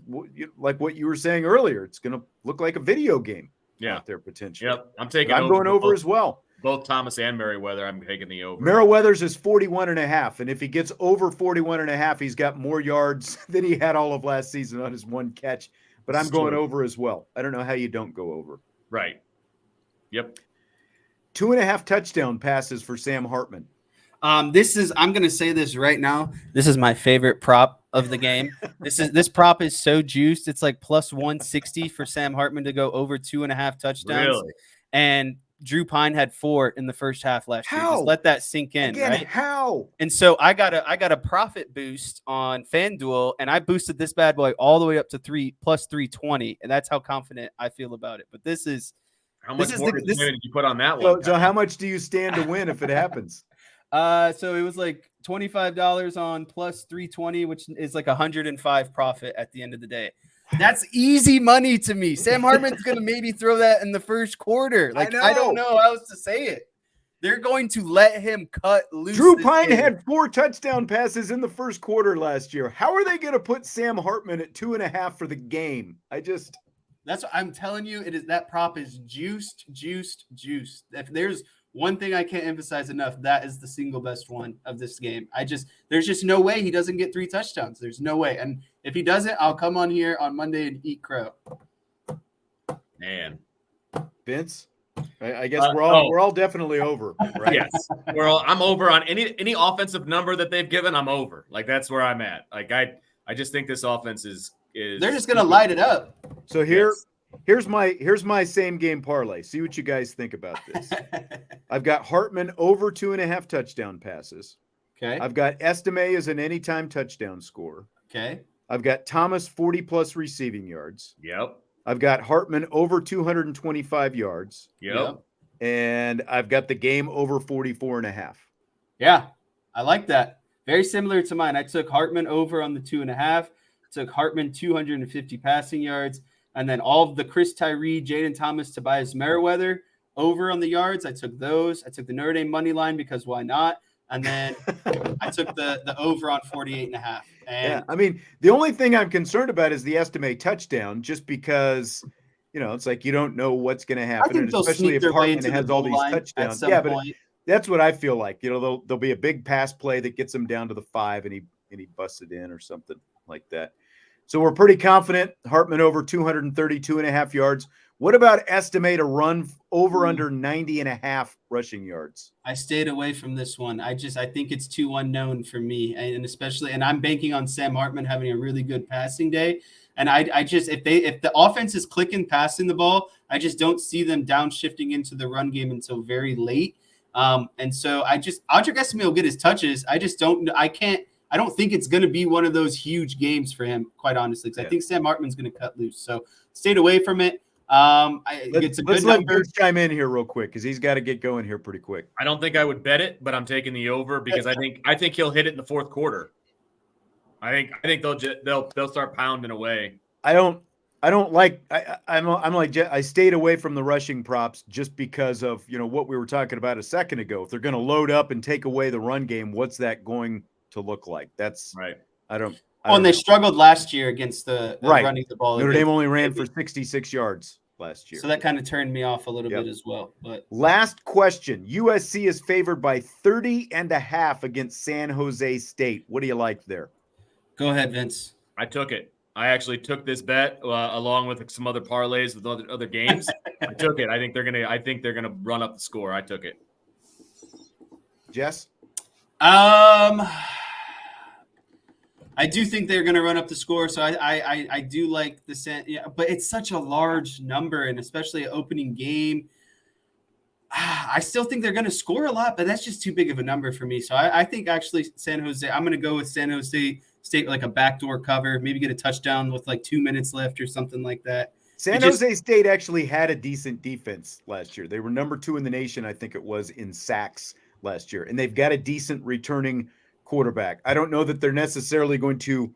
what you were saying earlier. It's going to look like a video game out there potentially. Yep, I'm going over as well. Both Thomas and Merriweather, I'm taking the over. Merriweather's is 41.5, and if he gets over 41.5, he's got more yards than he had all of last season on his one catch. But I'm going over as well. I don't know how you don't go over. Right. Yep. 2.5 touchdown passes for Sam Hartman. I'm going to say this right now. This is my favorite prop of the game. This prop is so juiced. It's like plus 160 for Sam Hartman to go over 2.5 touchdowns. Really? And Drew Pine had 4 in the first half last year. Just let that sink in. Again, right? How? And so I got a profit boost on FanDuel, and I boosted this bad boy all the way up to plus 320, and that's how confident I feel about it. But this is how much more did you put on that one? So how much do you stand to win if it happens? So it was like $25 on plus 320, which is like 105 profit at the end of the day. That's easy money to me. Sam Hartman's going to maybe throw that in the first quarter. I don't know how else to say it. They're going to let him cut loose. Drew Pine had 4 touchdown passes in the first quarter last year. How are they going to put Sam Hartman at 2.5 for the game? That's what I'm telling you. That prop is juiced. If there's one thing I can't emphasize enough, that is the single best one of this game. There's just no way he doesn't get 3 touchdowns. There's no way. And if he doesn't, I'll come on here on Monday and eat crow. Man. Vince, I guess we're all definitely over, right? Yes. I'm over on any offensive number that they've given, I'm over. Like that's where I'm at. Like I just think this offense is they're just gonna light it up. So here's my same game parlay. See what you guys think about this. I've got Hartman over 2.5 touchdown passes. Okay. I've got Estime as an anytime touchdown scorer. Okay. I've got Thomas 40+ receiving yards. Yep. I've got Hartman over 225 yards. Yep. And I've got the game over 44.5. Yeah, I like that. Very similar to mine. I took Hartman over on the 2.5. Took Hartman 250 passing yards. And then all of the Chris Tyree, Jaden Thomas, Tobias Merriweather over on the yards. I took those. I took the Notre Dame money line because why not? And then I took the over on 48.5. Yeah, I mean, the only thing I'm concerned about is the estimate touchdown, just because, it's like you don't know what's going to happen, and especially if Hartman has all these touchdowns. Yeah, but that's what I feel like. There'll be a big pass play that gets him down to the 5, and he busts it in or something like that. So we're pretty confident Hartman over 232.5 yards. What about estimate a run over under 90.5 rushing yards? I stayed away from this one. I think it's too unknown for me, and I'm banking on Sam Hartman having a really good passing day. And if the offense is clicking passing the ball, I just don't see them downshifting into the run game until very late. And so Audric Estimé will get his touches. I don't think it's going to be one of those huge games for him, quite honestly, because I think Sam Hartman's going to cut loose. So stayed away from it. Let's let Vince chime in here real quick because he's got to get going here pretty quick. I don't think I would bet it, but I'm taking the over because I think he'll hit it in the fourth quarter. I think they'll start pounding away. I'm like I stayed away from the rushing props just because of what we were talking about a second ago. If they're going to load up and take away the run game, what's that going to look like? That's right. And they struggled last year against the running the ball. Notre Dame only ran for 66 yards last year. So that kind of turned me off a little bit as well. But last question. USC is favored by 30.5 against San Jose State. What do you like there? Go ahead, Vince. I took it. I actually took this bet along with some other parlays with other games. I took it. I think they're gonna run up the score. I took it. Jess? I do think they're going to run up the score, so I do like the set. Yeah, but it's such a large number, and especially an opening game. I still think they're going to score a lot, but that's just too big of a number for me. So I think actually San Jose. I'm going to go with San Jose State like a backdoor cover, maybe get a touchdown with like 2 minutes left or something like that. San Jose State actually had a decent defense last year. They were number 2 in the nation, I think it was, in sacks last year, and they've got a decent returning quarterback. I don't know that they're necessarily going to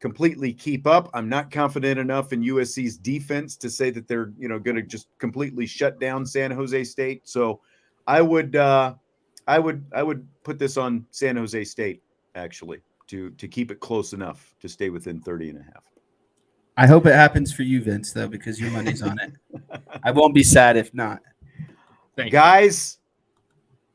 completely keep up. I'm not confident enough in USC's defense to say that they're, going to just completely shut down San Jose State. So I would put this on San Jose State actually to keep it close enough to stay within 30.5. I hope it happens for you, Vince, though, because your money's on it. I won't be sad if not. Thank you. Guys,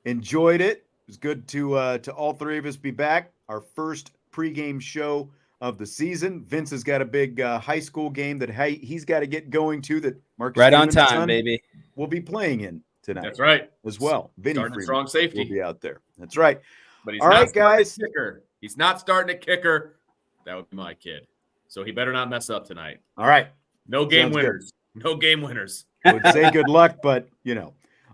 enjoyed it. It was good to all three of us be back. Our first pregame show of the season. Vince has got a big high school game that he's got to get going to. That Marcus right on time, baby. Will be playing in tonight. That's right. As well. Vinny Freeman strong safety will be out there. That's right. But he's all right, guys. Kicker. He's not starting a kicker. That would be my kid. So he better not mess up tonight. All right. No game winners. Good. No game winners. I would say good luck, but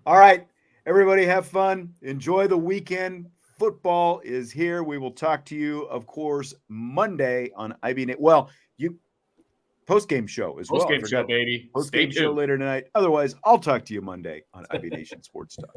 All right. Everybody have fun. Enjoy the weekend. Football is here. We will talk to you, of course, Monday on IB. Well, post-game show as well. Post-game show, baby. Post-game show later tonight. Otherwise, I'll talk to you Monday on IB Nation Sports Talk.